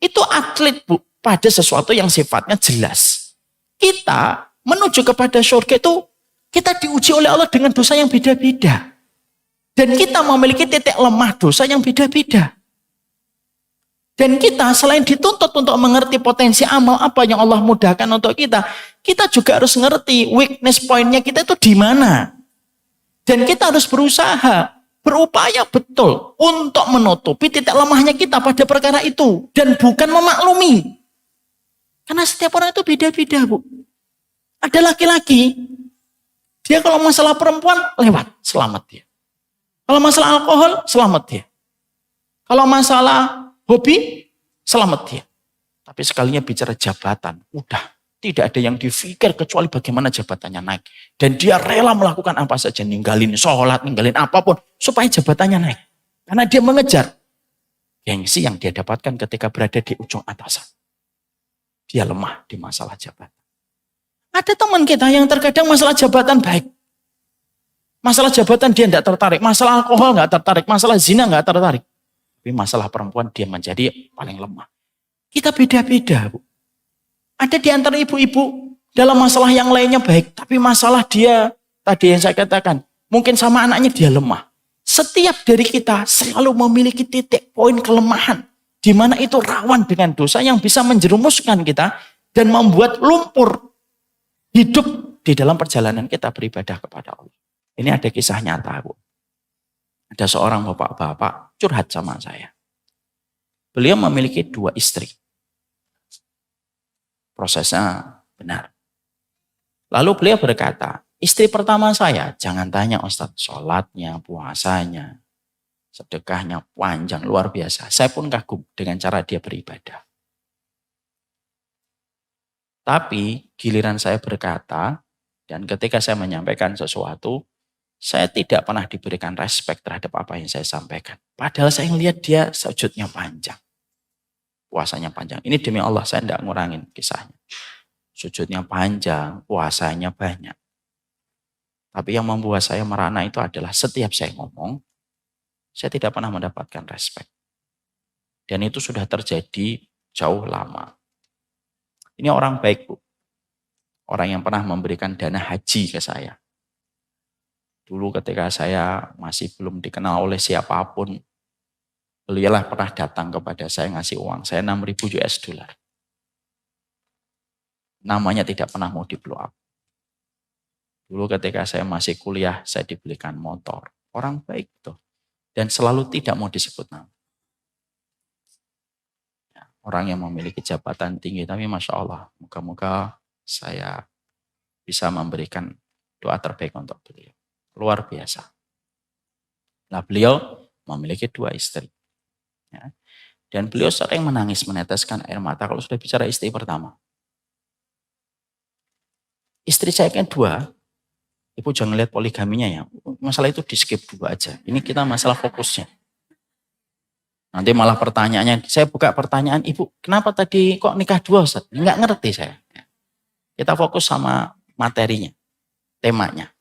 Itu atlet bu, pada sesuatu yang sifatnya jelas. Kita menuju kepada surga itu kita diuji oleh Allah dengan dosa yang beda-beda. Dan kita memiliki titik lemah dosa yang beda-beda. Dan kita selain dituntut untuk mengerti potensi amal apa yang Allah mudahkan untuk kita, kita juga harus ngerti weakness point-nya kita itu di mana. Dan kita harus berusaha, berupaya betul untuk menutupi titik lemahnya kita pada perkara itu. Dan bukan memaklumi. Karena setiap orang itu beda-beda bu. Ada laki-laki, dia kalau masalah perempuan, lewat, selamat dia. Kalau masalah alkohol, selamat dia. Kalau masalah hobi, selamat dia. Tapi sekalinya bicara jabatan, udah. Tidak ada yang difikir kecuali bagaimana jabatannya naik. Dan dia rela melakukan apa saja, ninggalin sholat, ninggalin apapun, supaya jabatannya naik. Karena dia mengejar gengsi yang dia dapatkan ketika berada di ujung atasan. Dia lemah di masalah jabatan. Ada teman kita yang terkadang masalah jabatan baik. Masalah jabatan dia tidak tertarik. Masalah alkohol tidak tertarik. Masalah zina tidak tertarik. Tapi masalah perempuan dia menjadi paling lemah. Kita beda-beda bu. Ada di antara ibu-ibu dalam masalah yang lainnya baik. Tapi masalah dia, tadi yang saya katakan, mungkin sama anaknya dia lemah. Setiap dari kita selalu memiliki titik poin kelemahan. Di mana itu rawan dengan dosa yang bisa menjerumuskan kita. Dan membuat lumpur hidup di dalam perjalanan kita beribadah kepada Allah. Ini ada kisah nyata, Bu. Ada seorang bapak-bapak curhat sama saya. Beliau memiliki 2 istri. Prosesnya benar. Lalu beliau berkata, istri pertama saya, jangan tanya Ustadz, sholatnya, puasanya, sedekahnya panjang, luar biasa. Saya pun kagum dengan cara dia beribadah. Tapi giliran saya berkata, dan ketika saya menyampaikan sesuatu, saya tidak pernah diberikan respect terhadap apa yang saya sampaikan. Padahal saya melihat dia sujudnya panjang. Puasanya panjang. Ini demi Allah saya tidak ngurangin kisahnya. Sujudnya panjang, puasanya banyak. Tapi yang membuat saya merana itu adalah setiap saya ngomong, saya tidak pernah mendapatkan respect. Dan itu sudah terjadi jauh lama. Ini orang baik, Bu. Orang yang pernah memberikan dana haji ke saya. Dulu ketika saya masih belum dikenal oleh siapapun, beliaulah pernah datang kepada saya ngasih uang saya 6.000 US dollar. Namanya tidak pernah mau di blow up. Dulu ketika saya masih kuliah, saya dibelikan motor. Orang baik tuh. Dan selalu tidak mau disebut nama. Ya, orang yang memiliki jabatan tinggi, tapi Masya Allah, moga-moga saya bisa memberikan doa terbaik untuk beliau. Luar biasa. Nah, beliau memiliki 2 istri. Ya. Dan beliau sering menangis, meneteskan air mata kalau sudah bicara istri pertama. Istri saya kan 2, Ibu jangan lihat poligaminya ya. Masalah itu di skip dulu aja. Ini kita masalah fokusnya. Nanti malah pertanyaannya, saya buka pertanyaan, Ibu kenapa tadi kok nikah 2 Ustaz? Enggak ngerti saya. Kita fokus sama materinya, temanya.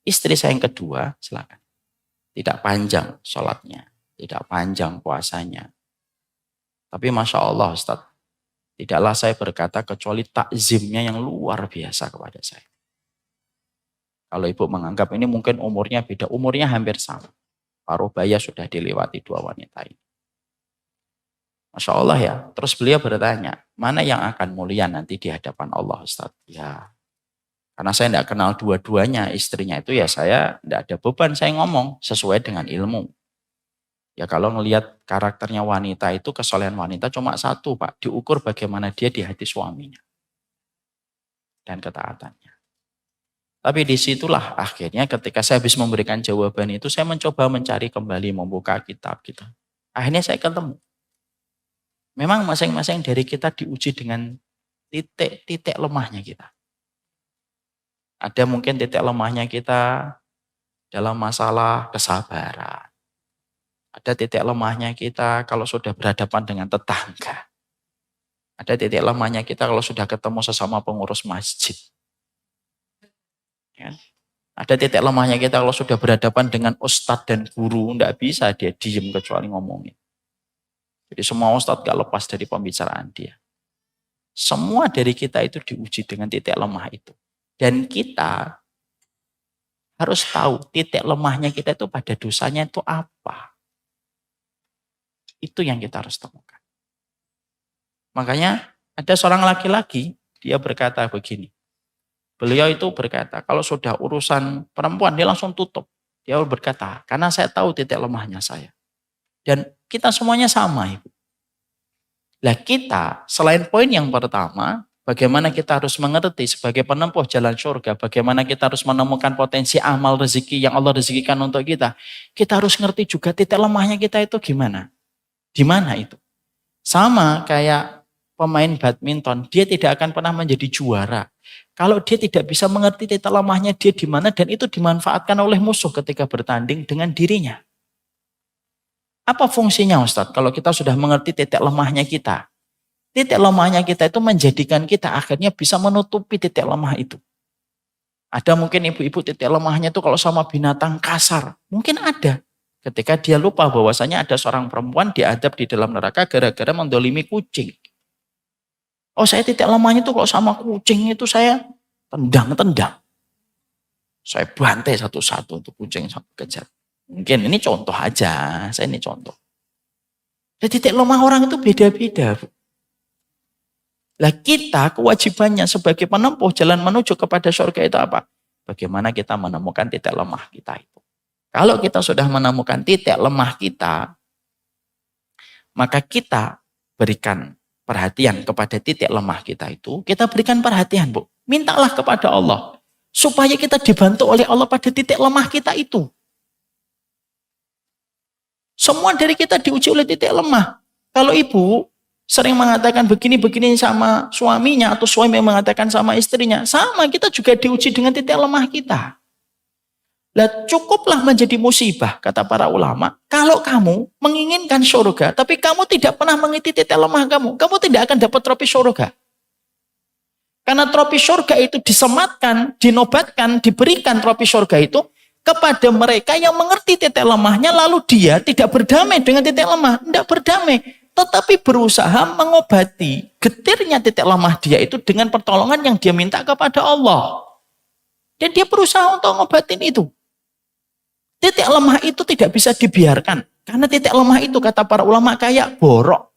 Istri saya yang kedua, silakan. Tidak panjang sholatnya, tidak panjang puasanya. Tapi Masya Allah Ustaz, tidaklah saya berkata kecuali takzimnya yang luar biasa kepada saya. Kalau ibu menganggap ini mungkin umurnya beda, umurnya hampir sama. Parubaya sudah dilewati 2 wanita ini. Masya Allah ya, terus beliau bertanya, mana yang akan mulia nanti di hadapan Allah Ustaz? Ya, karena saya tidak kenal dua-duanya istrinya itu ya saya tidak ada beban, saya ngomong sesuai dengan ilmu. Ya kalau ngelihat karakternya wanita itu, kesolehan wanita cuma 1 Pak, diukur bagaimana dia di hati suaminya. Dan ketaatannya. Tapi disitulah akhirnya ketika saya habis memberikan jawaban itu, saya mencoba mencari kembali, membuka kitab gitu. Akhirnya saya ketemu. Memang masing-masing dari kita diuji dengan titik lemahnya kita. Ada mungkin titik lemahnya kita dalam masalah kesabaran. Ada titik lemahnya kita kalau sudah berhadapan dengan tetangga. Ada titik lemahnya kita kalau sudah ketemu sesama pengurus masjid. Ya. Ada titik lemahnya kita kalau sudah berhadapan dengan ustadz dan guru. Tidak bisa dia diem kecuali ngomongin. Jadi semua ustadz gak lepas dari pembicaraan dia. Semua dari kita itu diuji dengan titik lemah itu. Dan kita harus tahu titik lemahnya kita itu pada dosanya itu apa. Itu yang kita harus temukan. Makanya ada seorang laki-laki, dia berkata begini. Beliau itu berkata, kalau sudah urusan perempuan, dia langsung tutup. Dia berkata, karena saya tahu titik lemahnya saya. Dan kita semuanya sama, Ibu. Lah kita, selain poin yang pertama, bagaimana kita harus mengerti sebagai penempuh jalan surga, bagaimana kita harus menemukan potensi amal rezeki yang Allah rezekikan untuk kita. Kita harus ngerti juga titik lemahnya kita itu gimana. Di mana itu? Sama kayak pemain badminton, dia tidak akan pernah menjadi juara. Kalau dia tidak bisa mengerti titik lemahnya dia di mana dan itu dimanfaatkan oleh musuh ketika bertanding dengan dirinya. Apa fungsinya Ustadz? Kalau kita sudah mengerti titik lemahnya kita. Titik lemahnya kita itu menjadikan kita akhirnya bisa menutupi titik lemah itu. Ada mungkin ibu-ibu titik lemahnya itu kalau sama binatang kasar. Mungkin ada. Ketika dia lupa bahwasanya ada seorang perempuan diadab di dalam neraka gara-gara mendolimi kucing. Oh saya titik lemahnya itu kalau sama kucing itu saya tendang-tendang. Saya bantai satu-satu untuk kucing sampai kejar. Mungkin ini contoh aja, saya ini contoh. Dan titik lemah orang itu beda-beda. Lah kita kewajibannya sebagai penempuh jalan menuju kepada surga itu apa? Bagaimana kita menemukan titik lemah kita itu. Kalau kita sudah menemukan titik lemah kita, maka kita berikan perhatian kepada titik lemah kita itu. Kita berikan perhatian, Bu. Mintalah kepada Allah. Supaya kita dibantu oleh Allah pada titik lemah kita itu. Semua dari kita diuji oleh titik lemah. Kalau ibu sering mengatakan begini-begini sama suaminya atau suami yang mengatakan sama istrinya, sama kita juga diuji dengan titik lemah kita. Lah cukuplah menjadi musibah kata para ulama. Kalau kamu menginginkan surga, tapi kamu tidak pernah mengerti titik lemah kamu tidak akan dapat trofi surga. Karena trofi surga itu disematkan, dinobatkan, diberikan trofi surga itu kepada mereka yang mengerti titik lemahnya, lalu dia tidak berdamai dengan titik lemah, tidak berdamai, tetapi berusaha mengobati getirnya titik lemah dia itu dengan pertolongan yang dia minta kepada Allah. Dan dia berusaha untuk ngobatin itu. Titik lemah itu tidak bisa dibiarkan. Karena titik lemah itu kata para ulama kayak borok.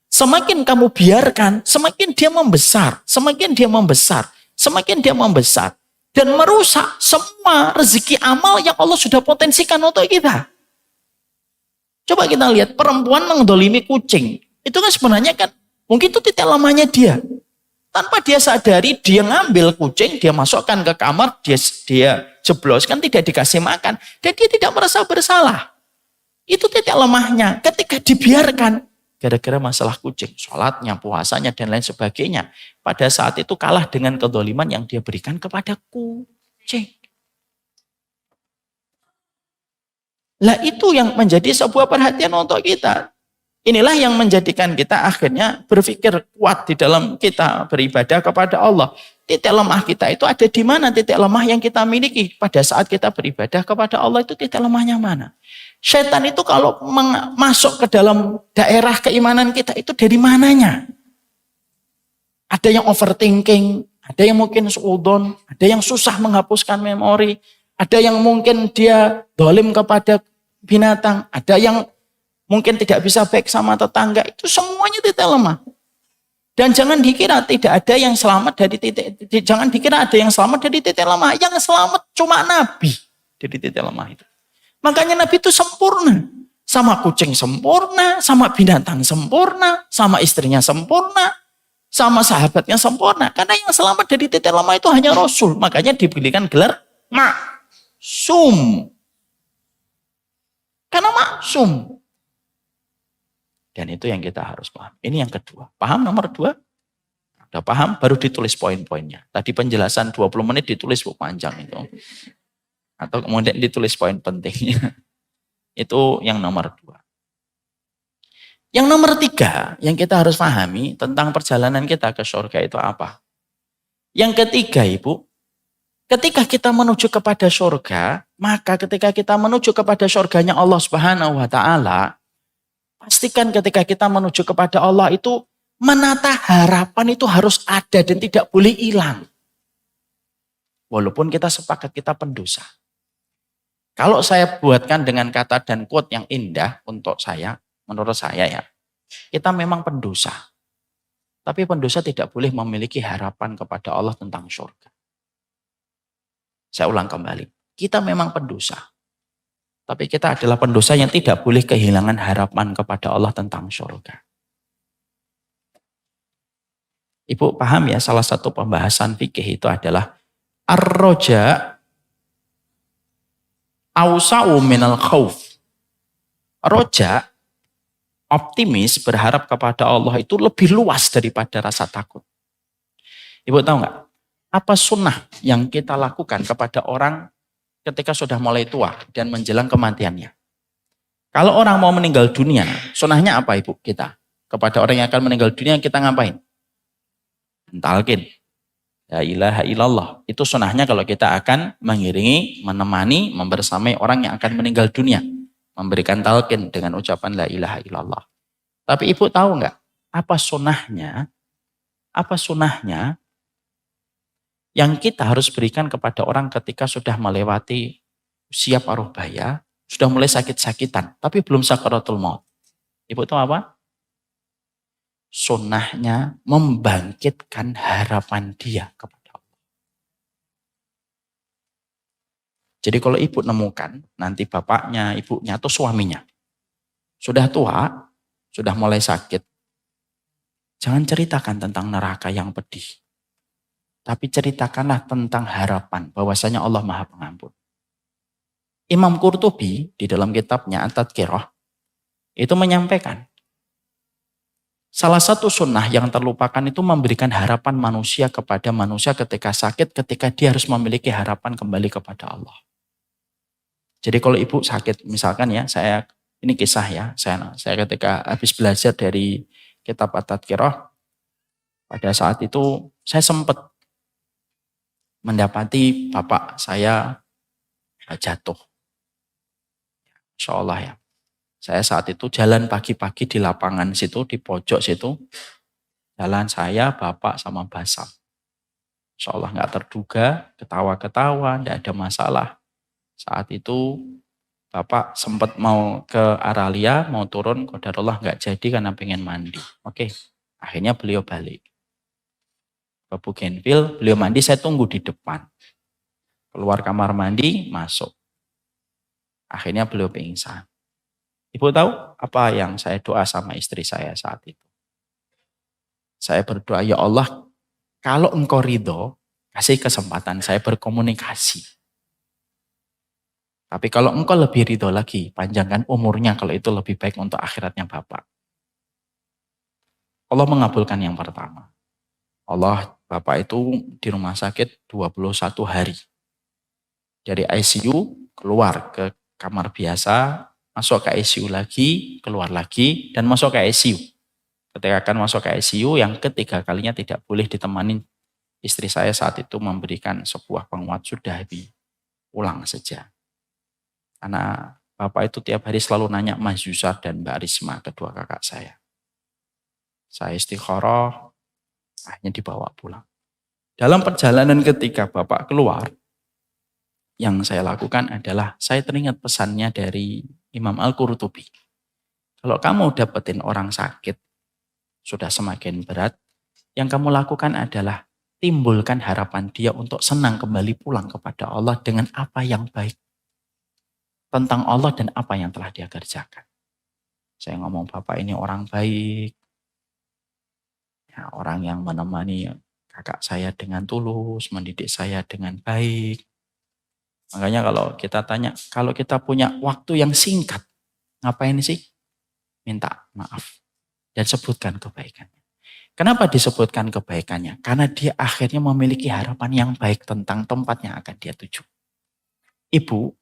Semakin kamu biarkan, semakin dia membesar. Semakin dia membesar. Semakin dia membesar. Dan merusak semua rezeki amal yang Allah sudah potensikan untuk kita. Coba kita lihat perempuan mendolimi kucing. Itu kan sebenarnya kan mungkin itu titik lemahnya dia. Tanpa dia sadari, dia ngambil kucing, dia masukkan ke kamar, dia jebloskan, tidak dikasih makan. Dan dia tidak merasa bersalah. Itu titik lemahnya. Ketika dibiarkan, gara-gara masalah kucing, sholatnya, puasanya, dan lain sebagainya. Pada saat itu kalah dengan kedoliman yang dia berikan kepada kucing. Lah itu yang menjadi sebuah perhatian untuk kita. Inilah yang menjadikan kita akhirnya berpikir kuat di dalam kita beribadah kepada Allah. Titik lemah kita itu ada di mana? Titik lemah yang kita miliki pada saat kita beribadah kepada Allah itu titik lemahnya mana? Setan itu kalau masuk ke dalam daerah keimanan kita itu dari mananya? Ada yang overthinking, ada yang mungkin suudon, ada yang susah menghapuskan memori, ada yang mungkin dia dolim kepada binatang, ada yang mungkin tidak bisa baik sama tetangga, itu semuanya titik lemah. Dan jangan dikira tidak ada yang selamat dari jangan dikira ada yang selamat dari titik lemah. Yang selamat cuma Nabi dari titik lemah itu. Makanya Nabi itu sempurna. Sama kucing sempurna, sama binatang sempurna, sama istrinya sempurna, sama sahabatnya sempurna. Karena yang selamat dari titik lemah itu hanya Rasul. Makanya diberikan gelar maksum. Karena maksum. Dan itu yang kita harus paham. Ini yang kedua. Paham nomor 2? Udah paham, baru ditulis poin-poinnya. Tadi penjelasan 20 menit ditulis panjang itu. Atau kemudian ditulis poin pentingnya. Itu yang nomor 2. Yang nomor 3, yang kita harus pahami tentang perjalanan kita ke surga itu apa? Yang ketiga, Ibu, ketika kita menuju kepada surga, maka ketika kita menuju kepada surganya Allah Subhanahu wa Ta'ala, pastikan ketika kita menuju kepada Allah itu menata harapan itu harus ada dan tidak boleh hilang. Walaupun kita sepakat kita pendosa. Kalau saya buatkan dengan kata dan quote yang indah untuk saya, menurut saya ya, kita memang pendosa. Tapi pendosa tidak boleh memiliki harapan kepada Allah tentang surga. Saya ulang kembali, kita memang pendosa. Tapi kita adalah pendosa yang tidak boleh kehilangan harapan kepada Allah tentang surga. Ibu paham ya, salah satu pembahasan fikih itu adalah ar-roja awsa'u minal khauf. Roja, optimis, berharap kepada Allah itu lebih luas daripada rasa takut. Ibu tahu nggak? Apa sunnah yang kita lakukan kepada orang ketika sudah mulai tua dan menjelang kematiannya? Kalau orang mau meninggal dunia, sunnahnya apa Ibu kita? Kepada orang yang akan meninggal dunia kita ngapain? Talqin. La ilaha illallah. Itu sunnahnya kalau kita akan mengiringi, menemani, membersamai orang yang akan meninggal dunia. Memberikan talqin dengan ucapan la ilaha illallah. Tapi Ibu tahu nggak? Apa sunnahnya? Apa sunnahnya yang kita harus berikan kepada orang ketika sudah melewati usia paruh baya, sudah mulai sakit-sakitan, tapi belum sakaratul maut. Ibu tahu apa? Sunnahnya membangkitkan harapan dia kepada Allah. Jadi kalau ibu nemukan nanti bapaknya, ibunya atau suaminya sudah tua, sudah mulai sakit, jangan ceritakan tentang neraka yang pedih. Tapi ceritakanlah tentang harapan bahwasanya Allah Maha Pengampun. Imam Qurtubi di dalam kitabnya At-Tadhkirah itu menyampaikan salah satu sunnah yang terlupakan itu memberikan harapan manusia kepada manusia ketika sakit, ketika dia harus memiliki harapan kembali kepada Allah. Jadi kalau ibu sakit, misalkan ya, ini kisah ya, saya ketika habis belajar dari kitab At-Tadhkirah, pada saat itu saya sempat mendapati bapak saya jatuh. Insya Allah ya. Saya saat itu jalan pagi-pagi di lapangan situ, di pojok situ. Jalan saya, bapak sama Basam. Insya Allah nggak terduga, ketawa-ketawa, nggak ada masalah. Saat itu Bapak sempat mau ke Aralia, mau turun, qadarullah nggak jadi karena pengen mandi. Oke, akhirnya beliau balik. Ke Bougainville, beliau mandi, saya tunggu di depan. Keluar kamar mandi, masuk. Akhirnya beliau pingsan. Ibu tahu apa yang saya doa sama istri saya saat itu? Saya berdoa, ya Allah, kalau engkau ridho, kasih kesempatan saya berkomunikasi. Tapi kalau engkau lebih ridho lagi, panjangkan umurnya kalau itu lebih baik untuk akhiratnya Bapak. Allah mengabulkan yang pertama. Allah, Bapak itu di rumah sakit 21 hari. Dari ICU keluar ke kamar biasa, masuk ke ICU lagi, keluar lagi, dan masuk ke ICU. Ketika akan masuk ke ICU, yang ketiga kalinya tidak boleh ditemani istri saya saat itu memberikan sebuah penguat sudah pulang saja. Karena Bapak itu tiap hari selalu nanya Mas Yusar dan Mbak Risma, kedua kakak saya. Saya istikharah, akhirnya dibawa pulang. Dalam perjalanan ketika Bapak keluar, yang saya lakukan adalah saya teringat pesannya dari Imam Al-Qurtubi. Kalau kamu dapetin orang sakit, sudah semakin berat, yang kamu lakukan adalah timbulkan harapan dia untuk senang kembali pulang kepada Allah dengan apa yang baik tentang Allah dan apa yang telah dia kerjakan. Saya ngomong, Bapak ini orang baik, ya, orang yang menemani kakak saya dengan tulus, mendidik saya dengan baik. Makanya kalau kita tanya, kalau kita punya waktu yang singkat, ngapain sih? Minta maaf dan sebutkan kebaikannya. Kenapa disebutkan kebaikannya? Karena dia akhirnya memiliki harapan yang baik tentang tempat yang akan dia tuju. Ibu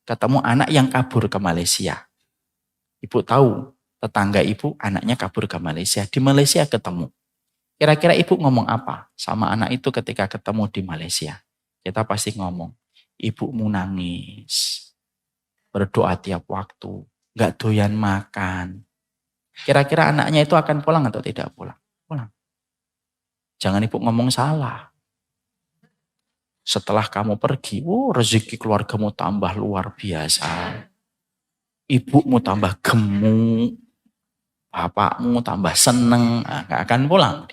ketemu anak yang kabur ke Malaysia. Ibu tahu tetangga ibu anaknya kabur ke Malaysia. Di Malaysia ketemu. Kira-kira ibu ngomong apa sama anak itu ketika ketemu di Malaysia? Kita pasti ngomong, ibumu nangis, berdoa tiap waktu, gak doyan makan. Kira-kira anaknya itu akan pulang atau tidak pulang? Pulang. Jangan ibu ngomong salah. Setelah kamu pergi, rezeki keluargamu tambah luar biasa. Ibumu tambah gemuk, bapakmu tambah seneng, gak akan pulang.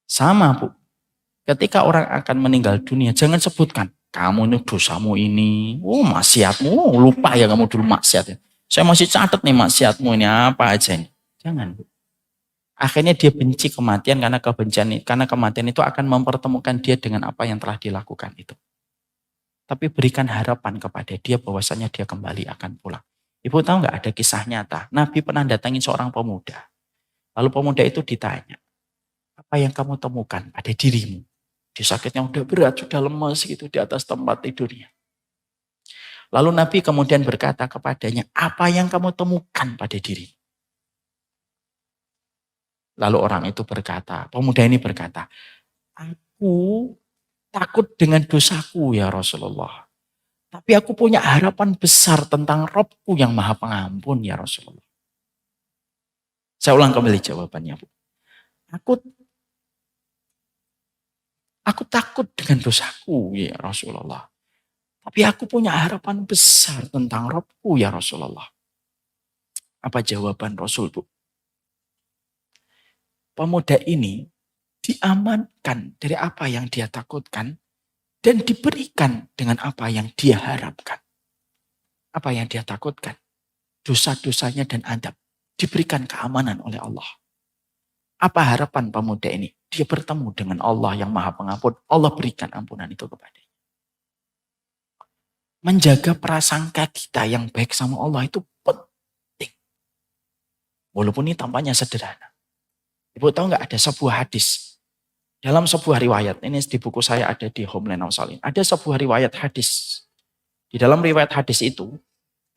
Sama Bu, ketika orang akan meninggal dunia, jangan sebutkan, kamu ini dosamu ini, maksiatmu, lupa ya kamu dulu maksiat. Saya masih catat nih maksiatmu ini apa aja ini. Jangan Bu. Akhirnya dia benci kematian karena kematian itu akan mempertemukan dia dengan apa yang telah dilakukan itu. Tapi berikan harapan kepada dia bahwasanya dia kembali akan pulang. Ibu tahu nggak ada kisah nyata? Nabi pernah datangin seorang pemuda. Lalu pemuda itu ditanya, apa yang kamu temukan pada dirimu? Dia sakitnya udah berat, sudah lemas gitu di atas tempat tidurnya. Lalu Nabi kemudian berkata kepadanya, apa yang kamu temukan pada dirimu? Lalu orang itu berkata, pemuda ini berkata, aku takut dengan dosaku ya Rasulullah. Tapi aku punya harapan besar tentang Robku yang maha pengampun ya Rasulullah. Saya ulang kembali jawabannya Bu. Aku takut dengan dosaku ya Rasulullah. Tapi aku punya harapan besar tentang Robku ya Rasulullah. Apa jawaban Rasul Bu? Pemuda ini diamankan dari apa yang dia takutkan dan diberikan dengan apa yang dia harapkan. Apa yang dia takutkan, dosa-dosanya dan adab diberikan keamanan oleh Allah. Apa harapan pemuda ini? Dia bertemu dengan Allah yang maha pengampun. Allah berikan ampunan itu kepadanya. Menjaga prasangka kita yang baik sama Allah itu penting. Walaupun ini tampaknya sederhana. Ibu tahu nggak ada sebuah hadis. Dalam sebuah riwayat, ini di buku saya ada di Homeland Ausalin. Ada sebuah riwayat hadis. Di dalam riwayat hadis itu,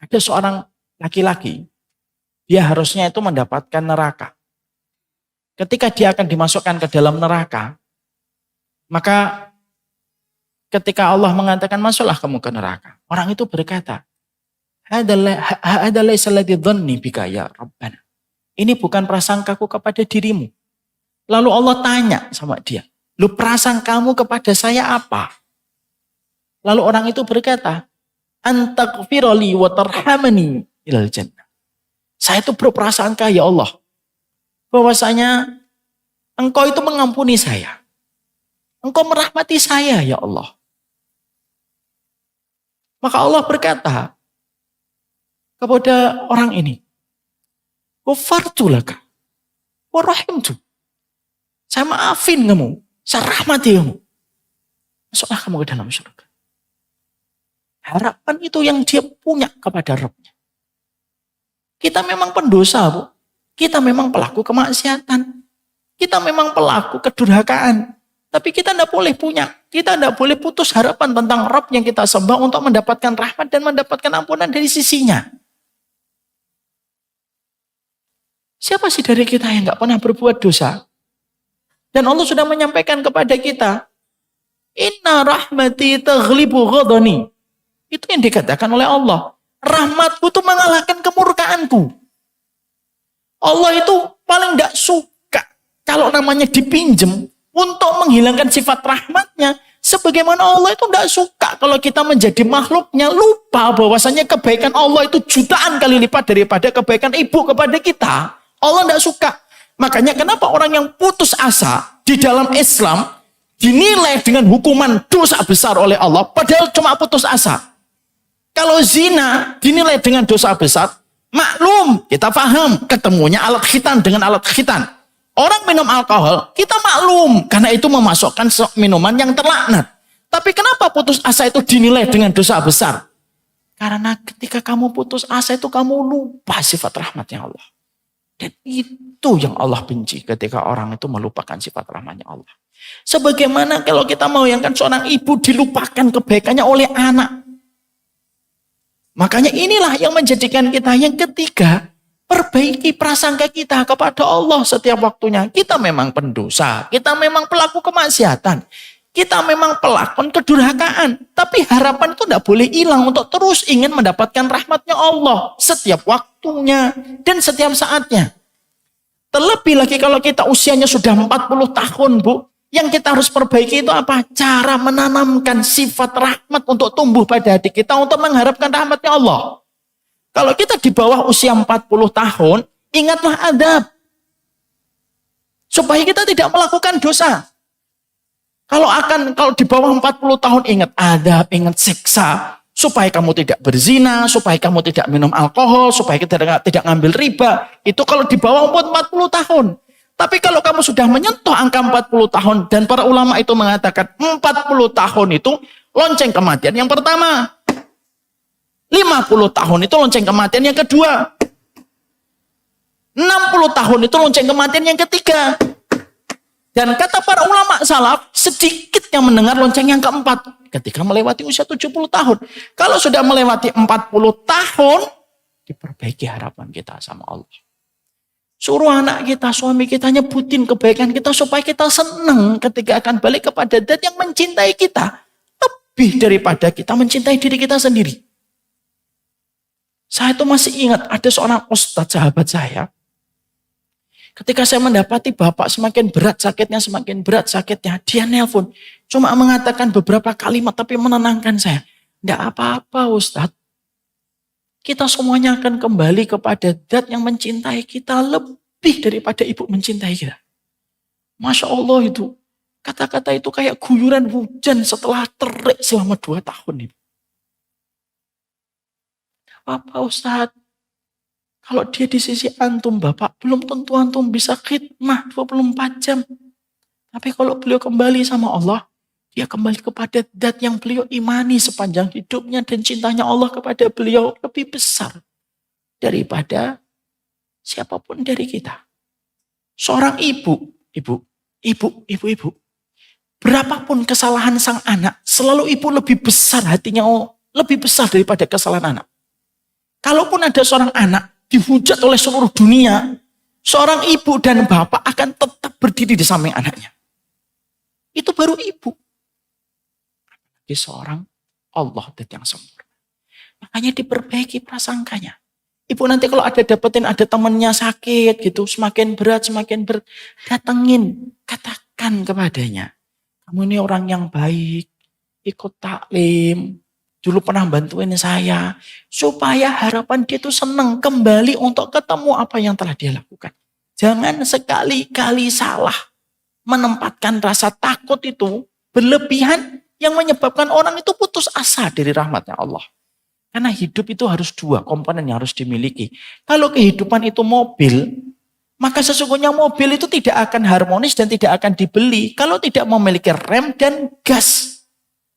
ada seorang laki-laki. Dia harusnya itu mendapatkan neraka. Ketika dia akan dimasukkan ke dalam neraka, maka ketika Allah mengatakan masuklah kamu ke neraka. Orang itu berkata, ini bukan prasangkaku kepada dirimu. Lalu Allah tanya sama dia, lu prasangkamu kepada saya apa? Lalu orang itu berkata, antaghfirali wa tarhamani ilal jannah. Saya itu berprasangka ya Allah, bahwasanya Engkau itu mengampuni saya. Engkau merahmati saya ya Allah. Maka Allah berkata kepada orang ini, ghafartu laka wa rahimtu. Saya maafin kamu, saya rahmati kamu. Masuklah kamu ke dalam surga. Harapan itu yang dia punya kepada Rabbnya. Kita memang pendosa, Bu. Kita memang pelaku kemaksiatan. Kita memang pelaku kedurhakaan. Tapi kita tidak boleh punya. Kita tidak boleh putus harapan tentang Rabb yang kita sembah untuk mendapatkan rahmat dan mendapatkan ampunan dari sisinya. Siapa sih dari kita yang nggak pernah berbuat dosa? Dan Allah sudah menyampaikan kepada kita, inna rahmati taghlibu ghadani. Itu yang dikatakan oleh Allah. Rahmatku itu mengalahkan kemurkaanku. Allah itu paling tidak suka kalau namanya dipinjem untuk menghilangkan sifat rahmatnya. Sebagaimana Allah itu tidak suka kalau kita menjadi makhluknya lupa bahwasanya kebaikan Allah itu jutaan kali lipat daripada kebaikan ibu kepada kita. Allah tidak suka. Makanya kenapa orang yang putus asa di dalam Islam dinilai dengan hukuman dosa besar oleh Allah padahal cuma putus asa. Kalau zina dinilai dengan dosa besar, maklum, kita paham ketemunya alat khitan dengan alat khitan. Orang minum alkohol, kita maklum karena itu memasukkan minuman yang terlaknat. Tapi kenapa putus asa itu dinilai dengan dosa besar? Karena ketika kamu putus asa itu kamu lupa sifat rahmatnya Allah. Dan itu yang Allah benci ketika orang itu melupakan sifat rahmatnya Allah. Sebagaimana kalau kita membayangkan seorang ibu dilupakan kebaikannya oleh anak. Makanya inilah yang menjadikan kita yang ketiga, perbaiki prasangka kita kepada Allah setiap waktunya. Kita memang pendosa, kita memang pelaku kemaksiatan, kita memang pelakon kedurhakaan. Tapi harapan itu tidak boleh hilang untuk terus ingin mendapatkan rahmatnya Allah setiap waktunya dan setiap saatnya. Terlebih lagi kalau kita usianya sudah 40 tahun, Bu. Yang kita harus perbaiki itu apa? Cara menanamkan sifat rahmat untuk tumbuh pada hati kita untuk mengharapkan rahmatnya Allah. Kalau kita di bawah usia 40 tahun, ingatlah adab. Supaya kita tidak melakukan dosa. Kalau di bawah 40 tahun ingat adab, ingat siksa. Supaya kamu tidak berzina, supaya kamu tidak minum alkohol, supaya kita tidak ngambil riba. Itu kalau di bawah umur 40 tahun. Tapi kalau kamu sudah menyentuh angka 40 tahun, dan para ulama itu mengatakan 40 tahun itu lonceng kematian yang pertama. 50 tahun itu lonceng kematian yang kedua. 60 tahun itu lonceng kematian yang ketiga. Dan kata para ulama salaf, sedikit yang mendengar lonceng yang keempat. Ketika melewati usia 70 tahun. Kalau sudah melewati 40 tahun, diperbaiki harapan kita sama Allah. Suruh anak kita, suami kita nyebutin kebaikan kita supaya kita senang ketika akan balik kepada zat yang mencintai kita. Lebih daripada kita mencintai diri kita sendiri. Saya itu masih ingat ada seorang ustadz sahabat saya. Ketika saya mendapati bapak semakin berat sakitnya, dia nelpon. Cuma mengatakan beberapa kalimat tapi menenangkan saya. Tidak apa-apa ustadz. Kita semuanya akan kembali kepada zat yang mencintai kita lebih daripada ibu mencintai kita. Masya Allah itu. Kata-kata itu kayak guyuran hujan setelah terik selama 2 tahun. Apa Ustadz? Kalau dia di sisi antum Bapak, belum tentu antum bisa khidmah 24 jam. Tapi kalau beliau kembali sama Allah, dia kembali kepada zat yang beliau imani sepanjang hidupnya dan cintanya Allah kepada beliau lebih besar daripada siapapun dari kita. Seorang ibu. Berapapun kesalahan sang anak, selalu ibu lebih besar hatinya, lebih besar daripada kesalahan anak. Kalaupun ada seorang anak dihujat oleh seluruh dunia, seorang ibu dan bapak akan tetap berdiri di samping anaknya. Itu baru ibu. Seorang Allah yang sempurna. Makanya diperbaiki prasangkanya. Ibu nanti kalau dapetin ada temannya sakit gitu, semakin berat, datengin, katakan kepadanya, kamu ini orang yang baik, ikut taklim, dulu pernah bantuin saya, supaya harapan dia itu senang kembali untuk ketemu apa yang telah dia lakukan. Jangan sekali-kali salah menempatkan rasa takut itu berlebihan yang menyebabkan orang itu putus asa dari rahmatnya Allah. Karena hidup itu harus dua komponen yang harus dimiliki. Kalau kehidupan itu mobil, maka sesungguhnya mobil itu tidak akan harmonis dan tidak akan dibeli kalau tidak memiliki rem dan gas.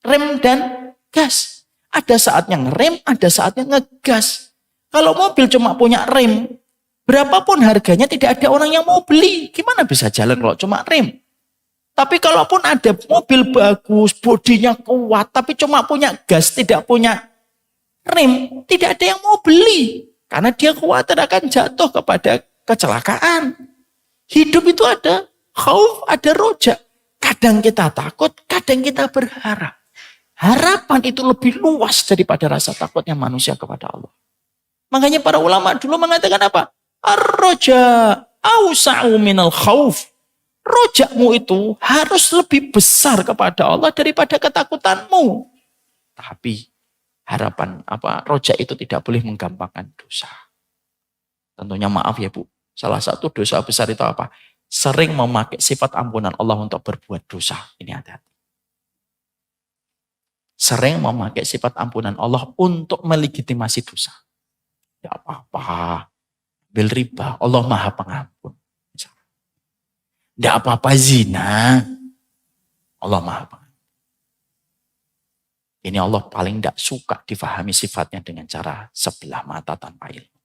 Rem dan gas. Ada saatnya ngerem, ada saatnya ngegas. Kalau mobil cuma punya rem, berapapun harganya tidak ada orang yang mau beli. Gimana bisa jalan kalau cuma rem? Tapi kalaupun ada mobil bagus, bodinya kuat, tapi cuma punya gas, tidak punya rem, tidak ada yang mau beli. Karena dia khawatir akan jatuh kepada kecelakaan. Hidup itu ada khauf, ada roja. Kadang kita takut, kadang kita berharap. Harapan itu lebih luas daripada rasa takutnya manusia kepada Allah. Makanya para ulama dulu mengatakan apa? Ar-roja awsa'u minal khauf. Rojakmu itu harus lebih besar kepada Allah daripada ketakutanmu. Tapi harapan roja itu tidak boleh menggampangkan dosa. Tentunya maaf ya Bu. Salah satu dosa besar itu apa? Sering memakai sifat ampunan Allah untuk berbuat dosa. Ini hati-hati. Sering memakai sifat ampunan Allah untuk melegitimasi dosa. Tidak apa-apa. Ambil riba. Allah Maha Pengampun. Tidak apa-apa zina. Allah Maha Pengampun. Ini Allah paling tidak suka difahami sifatnya dengan cara sebelah mata tanpa ilmu.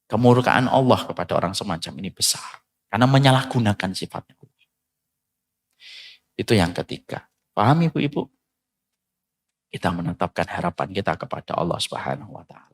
Kemurkaan Allah kepada orang semacam ini besar. Karena menyalahgunakan sifatnya Allah. Itu yang ketiga. Paham ibu-ibu? Kita menetapkan harapan kita kepada Allah Subhanahu wa Ta'ala.